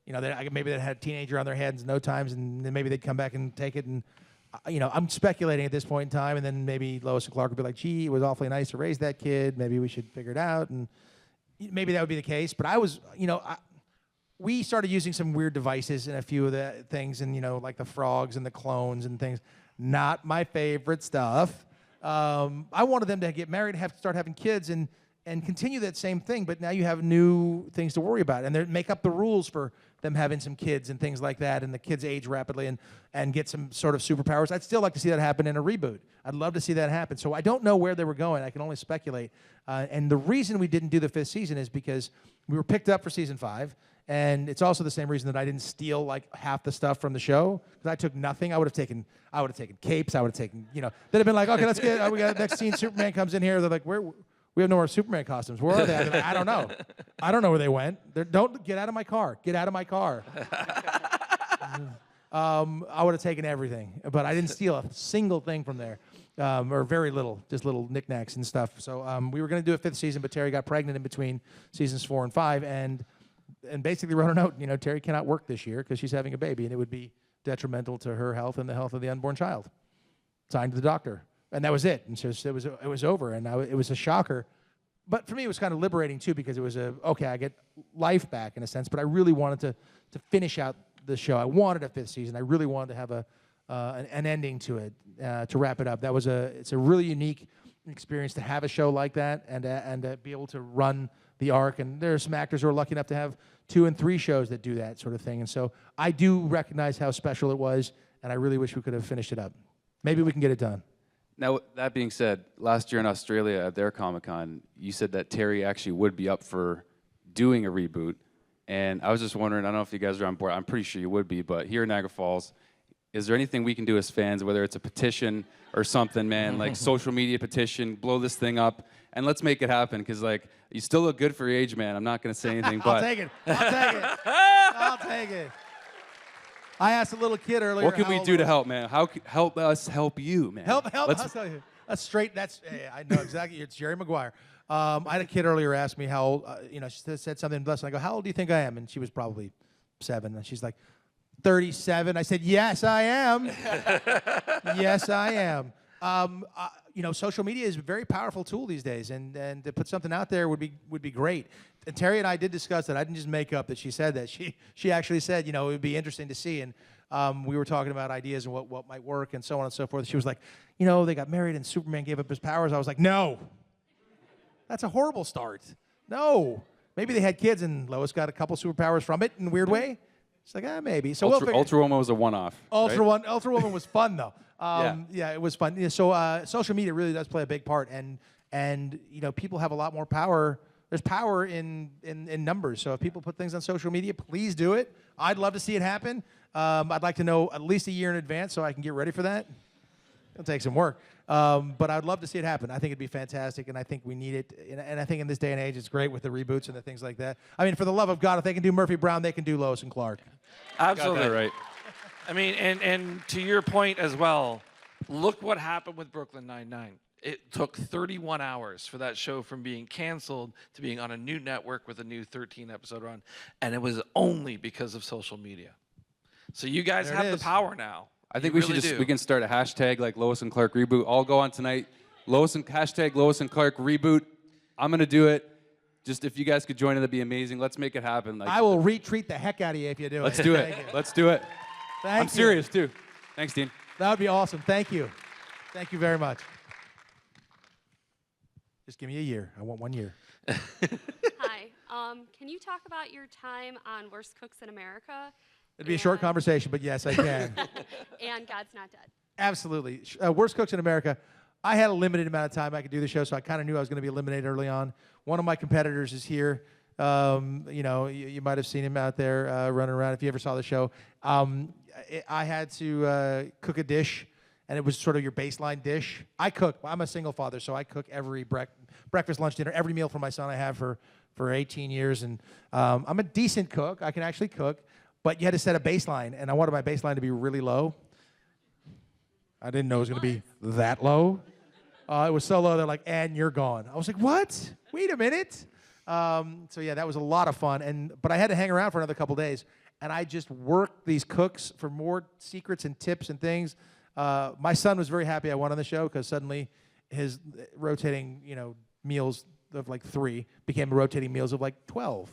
maybe they had a teenager on their heads in no times, and then maybe they'd come back and take it, and I'm speculating at this point in time, and then maybe Lois and Clark would be like, gee, it was awfully nice to raise that kid. Maybe we should figure it out, and maybe that would be the case. But we started using some weird devices in a few of the things, and like the frogs and the clones and things. Not my favorite stuff. I wanted them to get married, start having kids, and continue that same thing. But now you have new things to worry about, and they make up the rules for them having some kids and things like that, and the kids age rapidly and get some sort of superpowers. I'd still like to see that happen in a reboot. I'd love to see that happen. So I don't know where they were going. I can only speculate. And the reason we didn't do the 5th season is because we were picked up for season 5. And it's also the same reason that I didn't steal like half the stuff from the show, because I took nothing. I would have taken capes. I would have taken, they'd have been like, okay, let's get, we got next scene. Superman comes in here. They're like, we have no more Superman costumes. Where are they? I'm like, I don't know. I don't know where they went. Don't get out of my car. Get out of my car. I would have taken everything, but I didn't steal a single thing from there, or very little, just little knickknacks and stuff. So we were going to do a 5th season, but Teri got pregnant in between seasons 4 and 5, and basically wrote a note. Teri cannot work this year because she's having a baby, and it would be detrimental to her health and the health of the unborn child. Signed to the doctor, and that was it. And so it was over, and it was a shocker. But for me, it was kind of liberating too, because it was okay, I get life back in a sense. But I really wanted to finish out the show. I wanted a 5th season. I really wanted to have an ending to it, to wrap it up. It's a really unique experience to have a show like that, and be able to run the arc. And there are some actors who are lucky enough to have 2 and 3 shows that do that sort of thing. And so I do recognize how special it was, and I really wish we could have finished it up. Maybe we can get it done. Now, that being said, last year in Australia at their Comic Con, you said that Teri actually would be up for doing a reboot. And I was just wondering, I don't know if you guys are on board. I'm pretty sure you would be, but here in Niagara Falls, is there anything we can do as fans, whether it's a petition or something, man, like social media petition, blow this thing up, and let's make it happen, because, you still look good for your age, man. I'm not going to say anything, but... I'll take it. I'll take it. I asked a little kid earlier. What can we do to help, man? Help us help you, man? Help! Let's- I'll tell you. That's straight. I know exactly. It's Jerry Maguire. I had a kid earlier ask me how old. She said something blessed. And I go, "How old do you think I am?" And she was probably 7. And she's like, 37. I said, "Yes, I am. Yes, I am." Social media is a very powerful tool these days, and to put something out there would be great. And Teri and I did discuss that. I didn't just make up that she said that. She actually said, it would be interesting to see. And we were talking about ideas and what might work and so on and so forth. She was like, they got married and Superman gave up his powers. I was like, no, that's a horrible start. No, maybe they had kids and Lois got a couple superpowers from it in a weird way. It's like, maybe. So Ultra Woman was a one-off. Ultra Woman was fun though. Yeah, it was fun. Yeah, so social media really does play a big part, and people have a lot more power. There's power in numbers. So if people put things on social media, please do it. I'd love to see it happen. I'd like to know at least a year in advance so I can get ready for that. It'll take some work. But I'd love to see it happen. I think it'd be fantastic, and I think we need it. And I think in this day and age, it's great with the reboots and the things like that. I mean, for the love of God, if they can do Murphy Brown, they can do Lois and Clark. Absolutely. Got that right. I mean, and to your point as well, look what happened with Brooklyn Nine-Nine. It took 31 hours for that show from being canceled to being on a new network with a new 13-episode run, and it was only because of social media. So you guys There it have the is. power now. I think You we should really just do. we can start a hashtag like Lois and Clark reboot. I'll go on tonight. Hashtag Lois and Clark reboot. I'm gonna do it. Just if you guys could join it, that'd be amazing. Let's make it happen. Like, I will retweet the heck out of you if you do it. let's do it. Thank you. Let's do it. Thank I'm you. serious too. Thanks, Dean. That would be awesome. Thank you. Thank you very much. Just give me a year. I want 1 year. Hi. Can you talk about your time on Worst Cooks in America? It'd be a short conversation, but yes, I can. And God's Not Dead. Absolutely. Worst Cooks in America. I had a limited amount of time I could do the show, so I kind of knew I was going to be eliminated early on. One of my competitors is here. You might have seen him out there running around if you ever saw the show. I had to cook a dish, and it was sort of your baseline dish. I cook. I'm a single father, so I cook every breakfast, lunch, dinner, every meal for my son I have for 18 years. And I'm a decent cook. I can actually cook, but you had to set a baseline, and I wanted my baseline to be really low. I didn't know it was going to be that low. It was so low, they're like, and you're gone. I was like, what? Wait a minute. So yeah, that was a lot of fun. But I had to hang around for another couple days, and I just worked these cooks for more secrets and tips and things. My son was very happy I won on the show because suddenly his rotating, meals of like 3 became rotating meals of like 12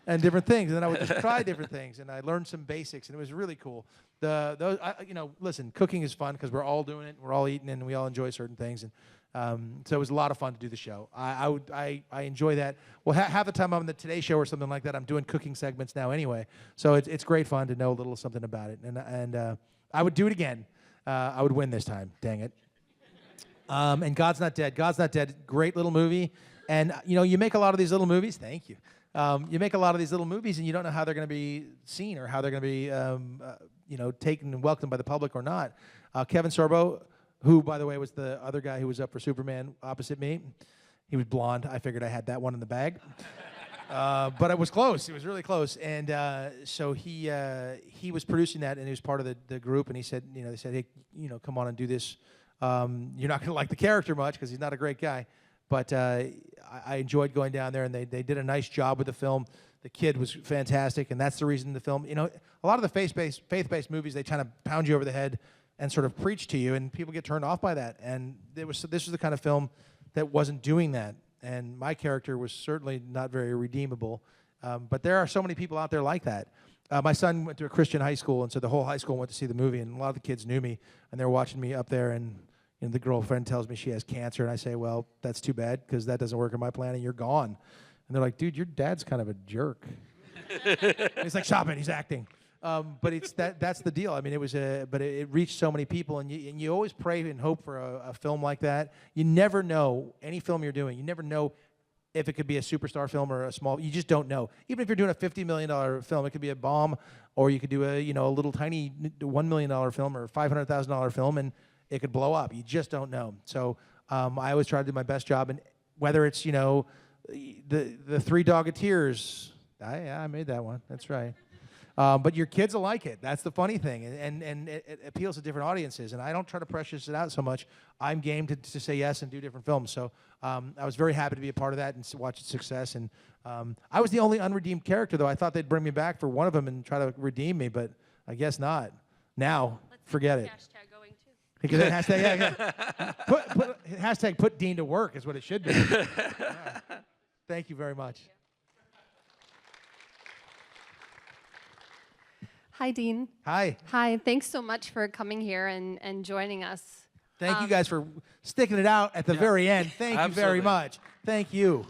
and different things. And then I would just try different things, and I learned some basics, and it was really cool. Listen, cooking is fun because we're all doing it, we're all eating, and we all enjoy certain things. And so it was a lot of fun to do the show. I enjoy that. Well, half the time I'm on the Today Show or something like that, I'm doing cooking segments now anyway. So it's great fun to know a little something about it. And I would do it again. I would win this time. Dang it. And God's Not Dead. God's Not Dead. Great little movie. And you make a lot of these little movies. Thank you. You make a lot of these little movies, and you don't know how they're going to be seen or how they're going to be, taken and welcomed by the public or not. Kevin Sorbo, who, by the way, was the other guy who was up for Superman opposite me. He was blonde. I figured I had that one in the bag. But it was close. It was really close. And so he was producing that, and he was part of the group. And he said, they said, hey, come on and do this. You're not going to like the character much because he's not a great guy. But I enjoyed going down there, and they did a nice job with the film. The kid was fantastic, and that's the reason the film, a lot of the faith-based movies, they kind of pound you over the head and sort of preach to you, and people get turned off by that. And this was the kind of film that wasn't doing that. And my character was certainly not very redeemable. But there are so many people out there like that. My son went to a Christian high school, and so the whole high school went to see the movie, and a lot of the kids knew me, and they were watching me up there, and the girlfriend tells me she has cancer, and I say, well, that's too bad, because that doesn't work in my plan, and you're gone. And they're like, dude, your dad's kind of a jerk. He's like, stop it, he's acting. But that's the deal. I mean, it reached so many people, and you always pray and hope for a film like that. You never know, any film you're doing, you never know if it could be a superstar film or a small, you just don't know. Even if you're doing a $50 million film, it could be a bomb, or you could do a little tiny $1 million film or $500,000 film, and it could blow up. You just don't know. So I always try to do my best job, and whether it's the Three Doggeteers, I made that one. That's right. But your kids will like it. That's the funny thing, and it appeals to different audiences. And I don't try to precious it out so much. I'm game to say yes and do different films. So I was very happy to be a part of that and watch its success. And I was the only unredeemed character, though. I thought they'd bring me back for one of them and try to redeem me, but I guess not. Now, forget it. Hashtag going too. Because that hashtag, yeah. Hashtag put Dean to work is what it should be. Yeah. Thank you very much. Hi, Dean. Hi. Hi. Thanks so much for coming here and joining us. Thank you guys for sticking it out at the very end. Thank you very much. Thank you.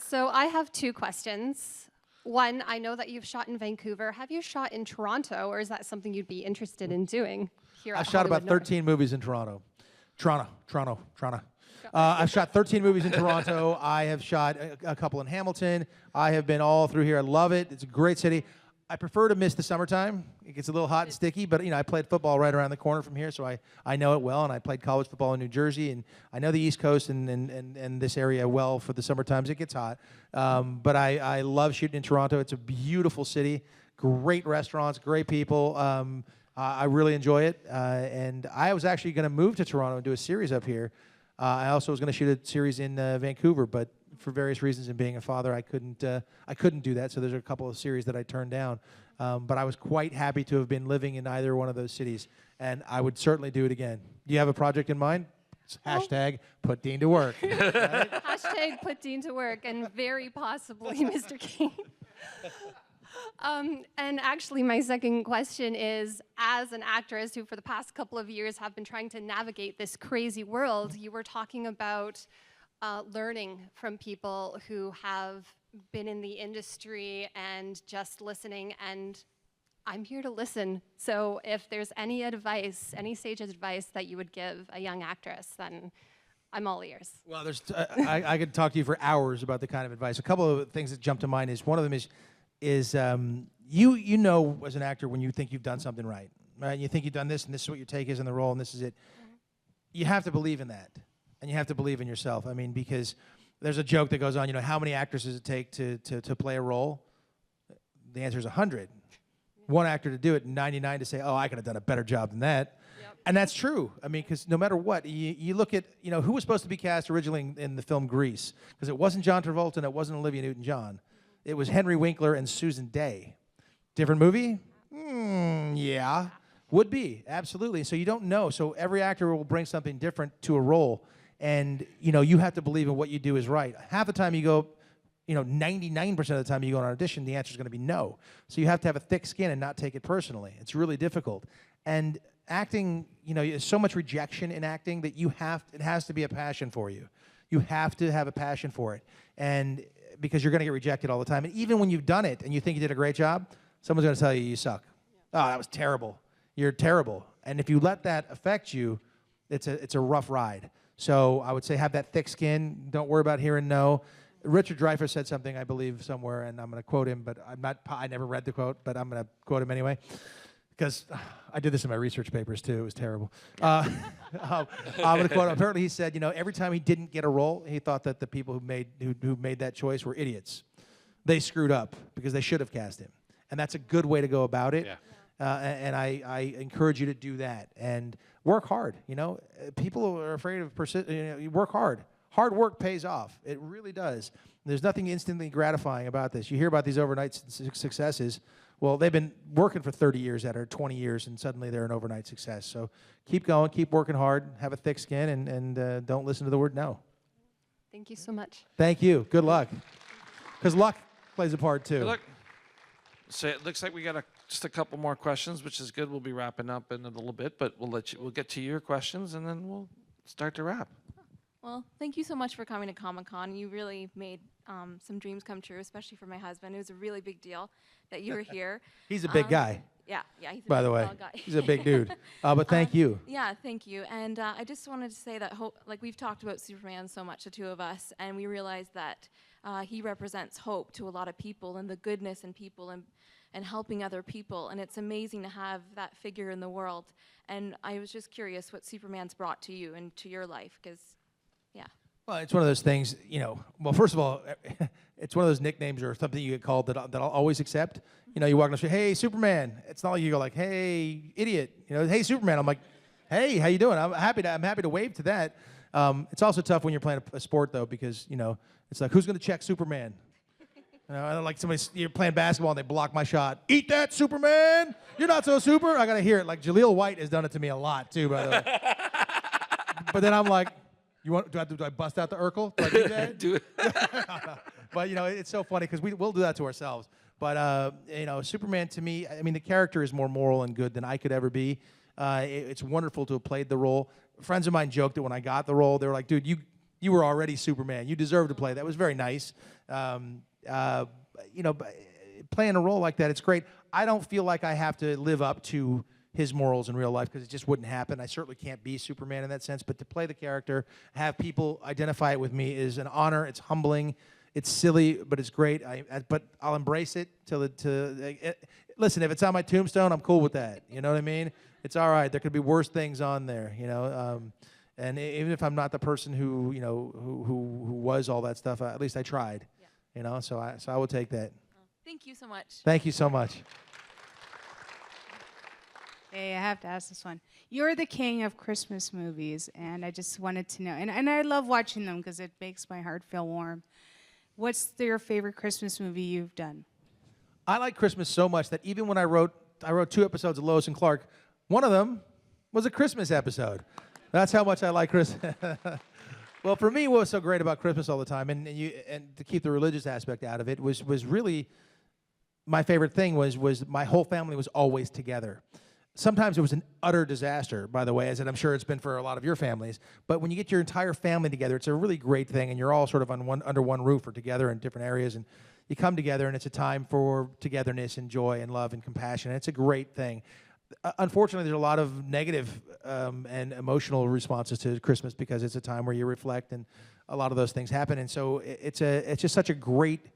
So I have 2 questions. One, I know that you've shot in Vancouver. Have you shot in Toronto, or is that something you'd be interested in doing here at I've shot about 13 movies in Toronto. I've shot 13 movies in Toronto. I have shot a couple in Hamilton. I have been all through here. I love it. It's a great city. I prefer to miss the summertime. It gets a little hot and sticky, but I played football right around the corner from here, so I know it well, and I played college football in New Jersey, and I know the East Coast and this area well for the summer times. It gets hot. But I love shooting in Toronto. It's a beautiful city, great restaurants, great people. I really enjoy it, and I was actually going to move to Toronto and do a series up here. I also was going to shoot a series in Vancouver, but for various reasons, and being a father, I couldn't do that. So there's a couple of series that I turned down. But I was quite happy to have been living in either one of those cities, and I would certainly do it again. Do you have a project in mind? It's hashtag put Dean to work. Right? Hashtag put Dean to work, and very possibly Mr. Cain. And actually, my second question is, as an actress who for the past couple of years have been trying to navigate this crazy world, you were talking about learning from people who have been in the industry and just listening, and I'm here to listen. So if there's any advice, any sage advice that you would give a young actress, then I'm all ears. Well, I could talk to you for hours about the kind of advice. A couple of things that jump to mind is, one of them is you know as an actor when you think you've done something right? You think you've done this, and this is what your take is in the role, and this is it. You have to believe in that. And you have to believe in yourself. I mean, because there's a joke that goes on, how many actors does it take to play a role? The answer is 100. One actor to do it, 99 to say, oh, I could have done a better job than that. Yep. And that's true. I mean, because no matter what, you look at, who was supposed to be cast originally in the film Grease? Because it wasn't John Travolta and it wasn't Olivia Newton-John. It was Henry Winkler and Susan Day. Different movie? Yeah. Would be, absolutely. So you don't know. So every actor will bring something different to a role. And, you have to believe in what you do is right. Half the time you go, 99% of the time you go on an audition, the answer is going to be no. So you have to have a thick skin and not take it personally. It's really difficult. And acting, there's so much rejection in acting that it has to be a passion for you. You have to have a passion for it. And because you're going to get rejected all the time. And even when you've done it and you think you did a great job, someone's going to tell you suck. Oh, that was terrible. You're terrible. And if you let that affect you, it's a rough ride. So I would say have that thick skin. Don't worry about hearing no. Richard Dreyfuss said something, I believe, somewhere, and I'm going to quote him, but I never read the quote, but I'm going to quote him anyway, because I did this in my research papers, too. It was terrible. I'm going to quote him. Apparently he said, every time he didn't get a role, he thought that the people who made that choice were idiots. They screwed up because they should have cast him. And that's a good way to go about it. Yeah. And I encourage you to do that. And work hard, People are afraid of you work hard. Hard work pays off. It really does. There's nothing instantly gratifying about this. You hear about these overnight successes. Well, they've been working for 30 years at it, or 20 years, and suddenly they're an overnight success. So keep going, keep working hard, have a thick skin, and don't listen to the word no. Thank you so much. Thank you. Good luck. Because luck plays a part, too. Good luck. So it looks like we got just a couple more questions, which is good. We'll be wrapping up in a little bit, but we'll get to your questions, and then we'll start to wrap. Well, thank you so much for coming to Comic-Con. You really made some dreams come true, especially for my husband. It was a really big deal that you were here. He's a big guy. Yeah, he's a by big the way, guy. He's a big dude. But thank you. Yeah, thank you. And I just wanted to say that, like we've talked about Superman so much, the two of us, and we realized that he represents hope to a lot of people and the goodness in people and helping other people. And it's amazing to have that figure in the world. And I was just curious what Superman's brought to you and to your life, because, yeah. Well, it's one of those things, well, first of all, it's one of those nicknames or something you get called that I'll always accept. You walk on the street, hey, Superman. It's not like you go like, hey, idiot. Hey, Superman. I'm like, hey, how you doing? I'm happy to wave to that. It's also tough when you're playing a sport, though, because, it's like, who's going to check Superman? And like you're playing basketball and they block my shot. Eat that, Superman! You're not so super. I got to hear it. Like, Jaleel White has done it to me a lot, too, by the way. But then I'm like, do I bust out the Urkel? Do I do that? Do it. But, it's so funny because we'll do that to ourselves. But, Superman, to me, I mean, the character is more moral and good than I could ever be. It's wonderful to have played the role. Friends of mine joked that when I got the role, they were like, dude, you were already Superman. You deserve to play. That was very nice. Playing a role like that, it's great. I don't feel like I have to live up to his morals in real life because it just wouldn't happen. I certainly can't be Superman in that sense, but to play the character, have people identify it with me is an honor. It's humbling. It's silly, but it's great. But I'll embrace it till listen, if it's on my tombstone, I'm cool with that. You know what I mean? It's all right. There could be worse things on there, you know. And even if I'm not the person who, you know, who was all that stuff, at least I tried. Yeah. You know, so I will take that. Thank you so much. Thank you so much. Hey, I have to ask this one. You're the king of Christmas movies, and I just wanted to know, and I love watching them because it makes my heart feel warm. What's your favorite Christmas movie you've done? I like Christmas so much that even when I wrote 2 episodes of Lois and Clark, one of them was a Christmas episode. That's how much I like Christmas. Well, for me, what was so great about Christmas all the time, and to keep the religious aspect out of it, was really my favorite thing was my whole family was always together. Sometimes it was an utter disaster, by the way, as I'm sure it's been for a lot of your families. But when you get your entire family together, it's a really great thing, and you're all sort of under one roof or together in different areas, and you come together, and it's a time for togetherness and joy and love and compassion. And it's a great thing. Unfortunately, there's a lot of negative and emotional responses to Christmas because it's a time where you reflect, and a lot of those things happen. And so it's just such a great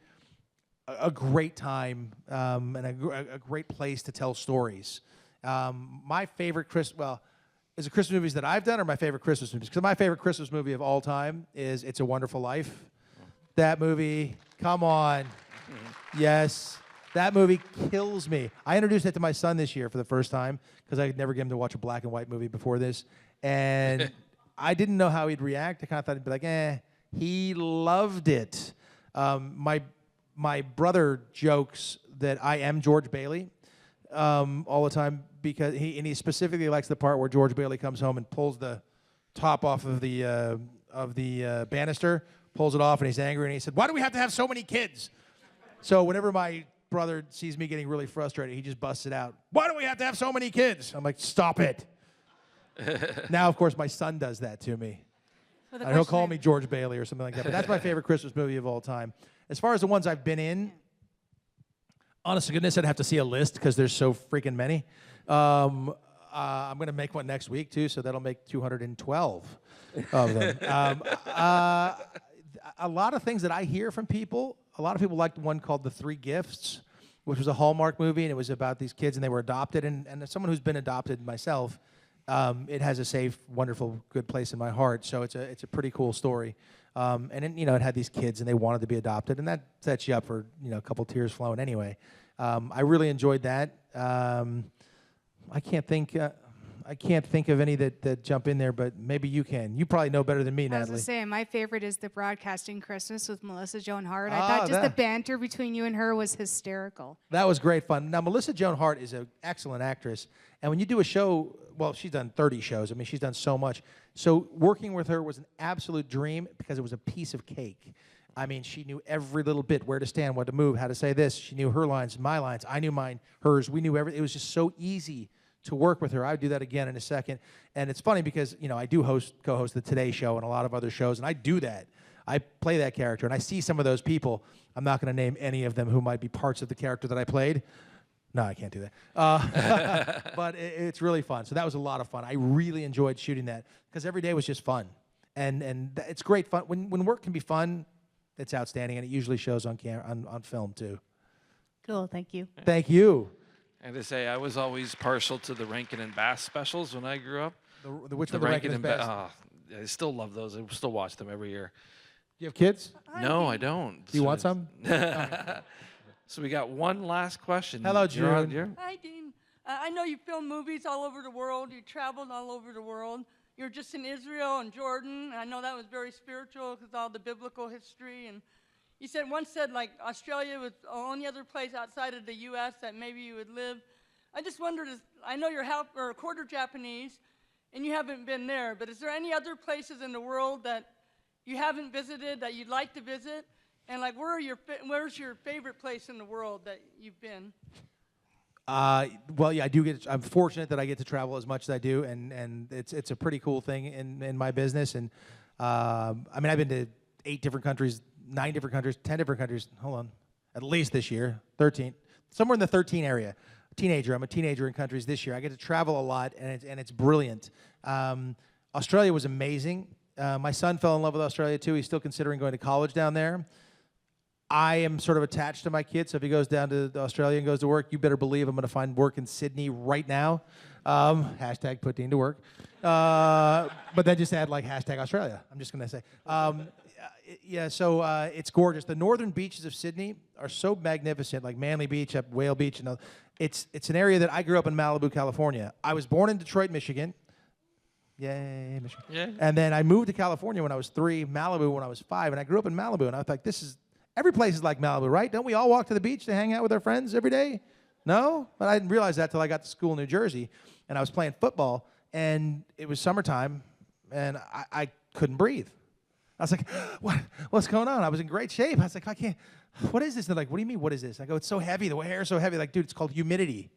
time and a great place to tell stories. My favorite is it Christmas movies that I've done or my favorite Christmas movies? Because my favorite Christmas movie of all time is It's a Wonderful Life. That movie, come on. Yes, that movie kills me. I introduced it to my son this year for the first time because I could never get him to watch a black and white movie before this. And I didn't know how he'd react. I kind of thought he'd be like, eh. He loved it. My brother jokes that I am George Bailey all the time because he specifically likes the part where George Bailey comes home and pulls the top off of the banister, pulls it off, and he's angry, and he said, "Why do we have to have so many kids?" So whenever my brother sees me getting really frustrated, he just busts it out. "Why do we have to have so many kids?" I'm like, "Stop it." Now, of course, my son does that to me. Well, He'll call me George Bailey or something like that. But that's my favorite Christmas movie of all time. As far as the ones I've been in, honest to goodness, I'd have to see a list because there's so freaking many. I'm going to make one next week, too, so that'll make 212 of them. A lot of things that I hear from people, a lot of people liked one called The Three Gifts, which was a Hallmark movie, and it was about these kids, and they were adopted. And as someone who's been adopted myself, it has a safe, wonderful, good place in my heart. So it's a pretty cool story. And then, it had these kids, and they wanted to be adopted, and that sets you up for a couple tears flowing anyway. I really enjoyed that. I can't think of any that jump in there, but maybe you can. You probably know better than me, I was Natalie. going to say, my favorite is the Broadcasting Christmas with Melissa Joan Hart. I thought just the banter between you and her was hysterical. That was great fun. Now, Melissa Joan Hart is an excellent actress, and when you do a show, well, she's done 30 shows. I mean, she's done so much. So working with her was an absolute dream because it was a piece of cake. I mean, she knew every little bit, where to stand, what to move, how to say this. She knew her lines, my lines. I knew mine, hers. We knew everything. It was just so easy to work with her. I would do that again in a second. And it's funny because, I do co-host the Today Show and a lot of other shows, and I do that. I play that character, and I see some of those people. I'm not going to name any of them who might be parts of the character that I played. No, I can't do that. But it's really fun. So that was a lot of fun. I really enjoyed shooting that because every day was just fun. And it's great fun. When work can be fun, it's outstanding, and it usually shows on film, too. Cool, thank you. Thank you. And to say, I was always partial to the Rankin and Bass specials when I grew up. Which one? The Rankin and Bass? I still love those. I still watch them every year. Do you have kids? No, I don't. Do you want some? So we got one last question. Hello, June. Hi, Dean. I know you film movies all over the world. You traveled all over the world. You were just in Israel and Jordan, and I know that was very spiritual because all the biblical history. And you once said like Australia was the only other place outside of the U.S. that maybe you would live. I just wondered, I know you're half or a quarter Japanese, and you haven't been there, but is there any other places in the world that you haven't visited that you'd like to visit? And like, where's your favorite place in the world that you've been? Well, yeah, I'm fortunate that I get to travel as much as I do, and it's a pretty cool thing in my business. And I mean, I've been to 8 different countries, 9 different countries, 10 different countries. Hold on, at least this year, 13, somewhere in the 13 area. I'm a teenager in countries this year. I get to travel a lot, and it's brilliant. Australia was amazing. My son fell in love with Australia too. He's still considering going to college down there. I am sort of attached to my kid, so if he goes down to Australia and goes to work, you better believe I'm going to find work in Sydney right now. Hashtag put Dean to work. But then just add like hashtag Australia. I'm just going to say. Yeah, so it's gorgeous. The northern beaches of Sydney are so magnificent, like Manly Beach, up Whale Beach. And it's an area that I grew up in Malibu, California. I was born in Detroit, Michigan. Yay, Michigan. Yeah. And then I moved to California when I was 3, Malibu when I was 5, and I grew up in Malibu. And I was like, every place is like Malibu, right? Don't we all walk to the beach to hang out with our friends every day? No? But I didn't realize that till I got to school in New Jersey, and I was playing football, and it was summertime, and I couldn't breathe. I was like, what's going on? I was in great shape. I was like, I can't, what is this? They're like, what do you mean, what is this? I go, it's so heavy. The hair is so heavy. Like, dude, it's called humidity.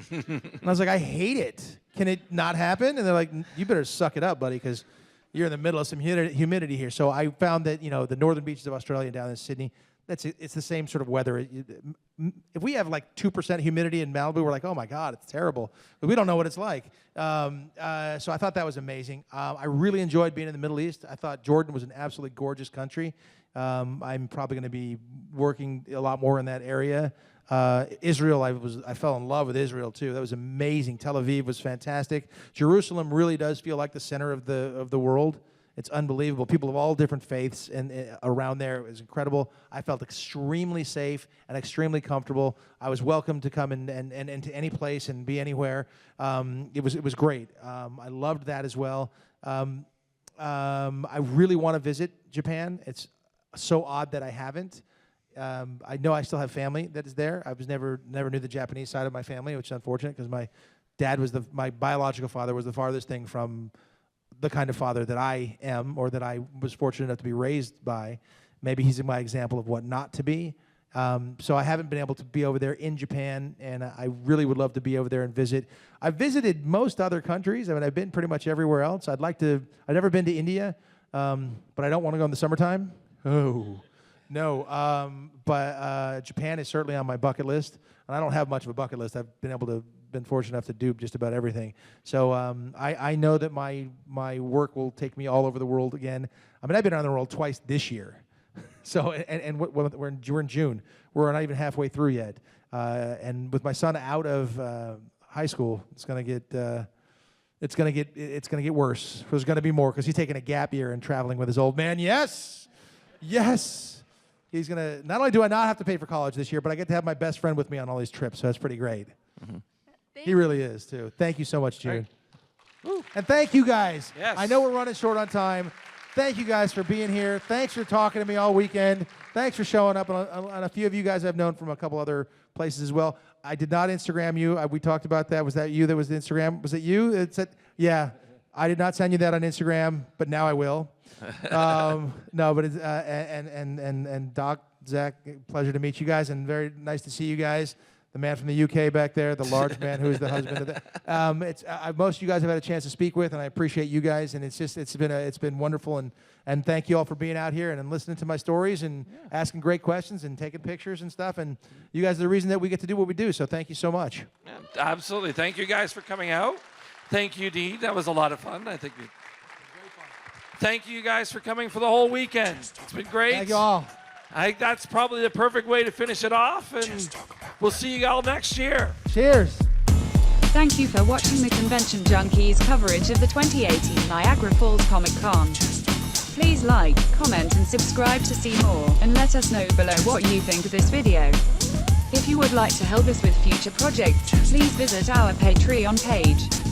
And I was like, I hate it. Can it not happen? And they're like, you better suck it up, buddy, because you're in the middle of some humidity here. So I found that, the northern beaches of Australia down in Sydney, it's the same sort of weather. If we have like 2% humidity in Malibu, we're like, oh my God, it's terrible. But we don't know what it's like. So I thought that was amazing. I really enjoyed being in the Middle East. I thought Jordan was an absolutely gorgeous country. I'm probably going to be working a lot more in that area. Israel, I fell in love with Israel too. That was amazing. Tel Aviv was fantastic. Jerusalem really does feel like the center of the world. It's unbelievable. People of all different faiths and around there. It was incredible. I felt extremely safe and extremely comfortable. I was welcome to come and to any place and be anywhere. It was great. I loved that as well. I really want to visit Japan. It's so odd that I haven't. I know I still have family that is there. I was never knew the Japanese side of my family, which is unfortunate because my dad was my biological father was the farthest thing from the kind of father that I am, or that I was fortunate enough to be raised by. Maybe he's my example of what not to be. So I haven't been able to be over there in Japan, and I really would love to be over there and visit. I've visited most other countries. I mean, I've been pretty much everywhere else. I've never been to India, but I don't want to go in the summertime. Oh, no. But Japan is certainly on my bucket list, and I don't have much of a bucket list. I've been fortunate enough to do just about everything. So I know that my work will take me all over the world again. I mean, I've been around the world twice this year. So we're in June. We're not even halfway through yet. And with my son out of high school, it's gonna get worse. There's gonna be more because he's taking a gap year and traveling with his old man. Yes. He's gonna. Not only do I not have to pay for college this year, but I get to have my best friend with me on all these trips. So that's pretty great. Mm-hmm. He really is, too. Thank you so much, June. Right. And thank you, guys. Yes. I know we're running short on time. Thank you, guys, for being here. Thanks for talking to me all weekend. Thanks for showing up. And a few of you guys I've known from a couple other places as well. I did not Instagram you. We talked about that. Was that you that was the Instagram? Was it you? It said, yeah. I did not send you that on Instagram, but now I will. No, but it's, and Doc, Zach, pleasure to meet you guys, and very nice to see you guys. The man from the UK back there, the large man who's the husband of the. Most of you guys have had a chance to speak with, and I appreciate you guys. And it's been wonderful, and thank you all for being out here and listening to my stories and asking great questions and taking pictures and stuff. And you guys are the reason that we get to do what we do. So thank you so much. Yeah, absolutely. Thank you guys for coming out. Thank you, Dean. That was a lot of fun. I think. Thank you guys for coming for the whole weekend. It's been great. Thank you all. I think that's probably the perfect way to finish it off, and we'll see you all next year. Cheers. Thank you for watching the Convention Junkies coverage of the 2018 Niagara Falls Comic Con. Please like, comment and subscribe to see more, and let us know below what you think of this video. If you would like to help us with future projects, please visit our Patreon page.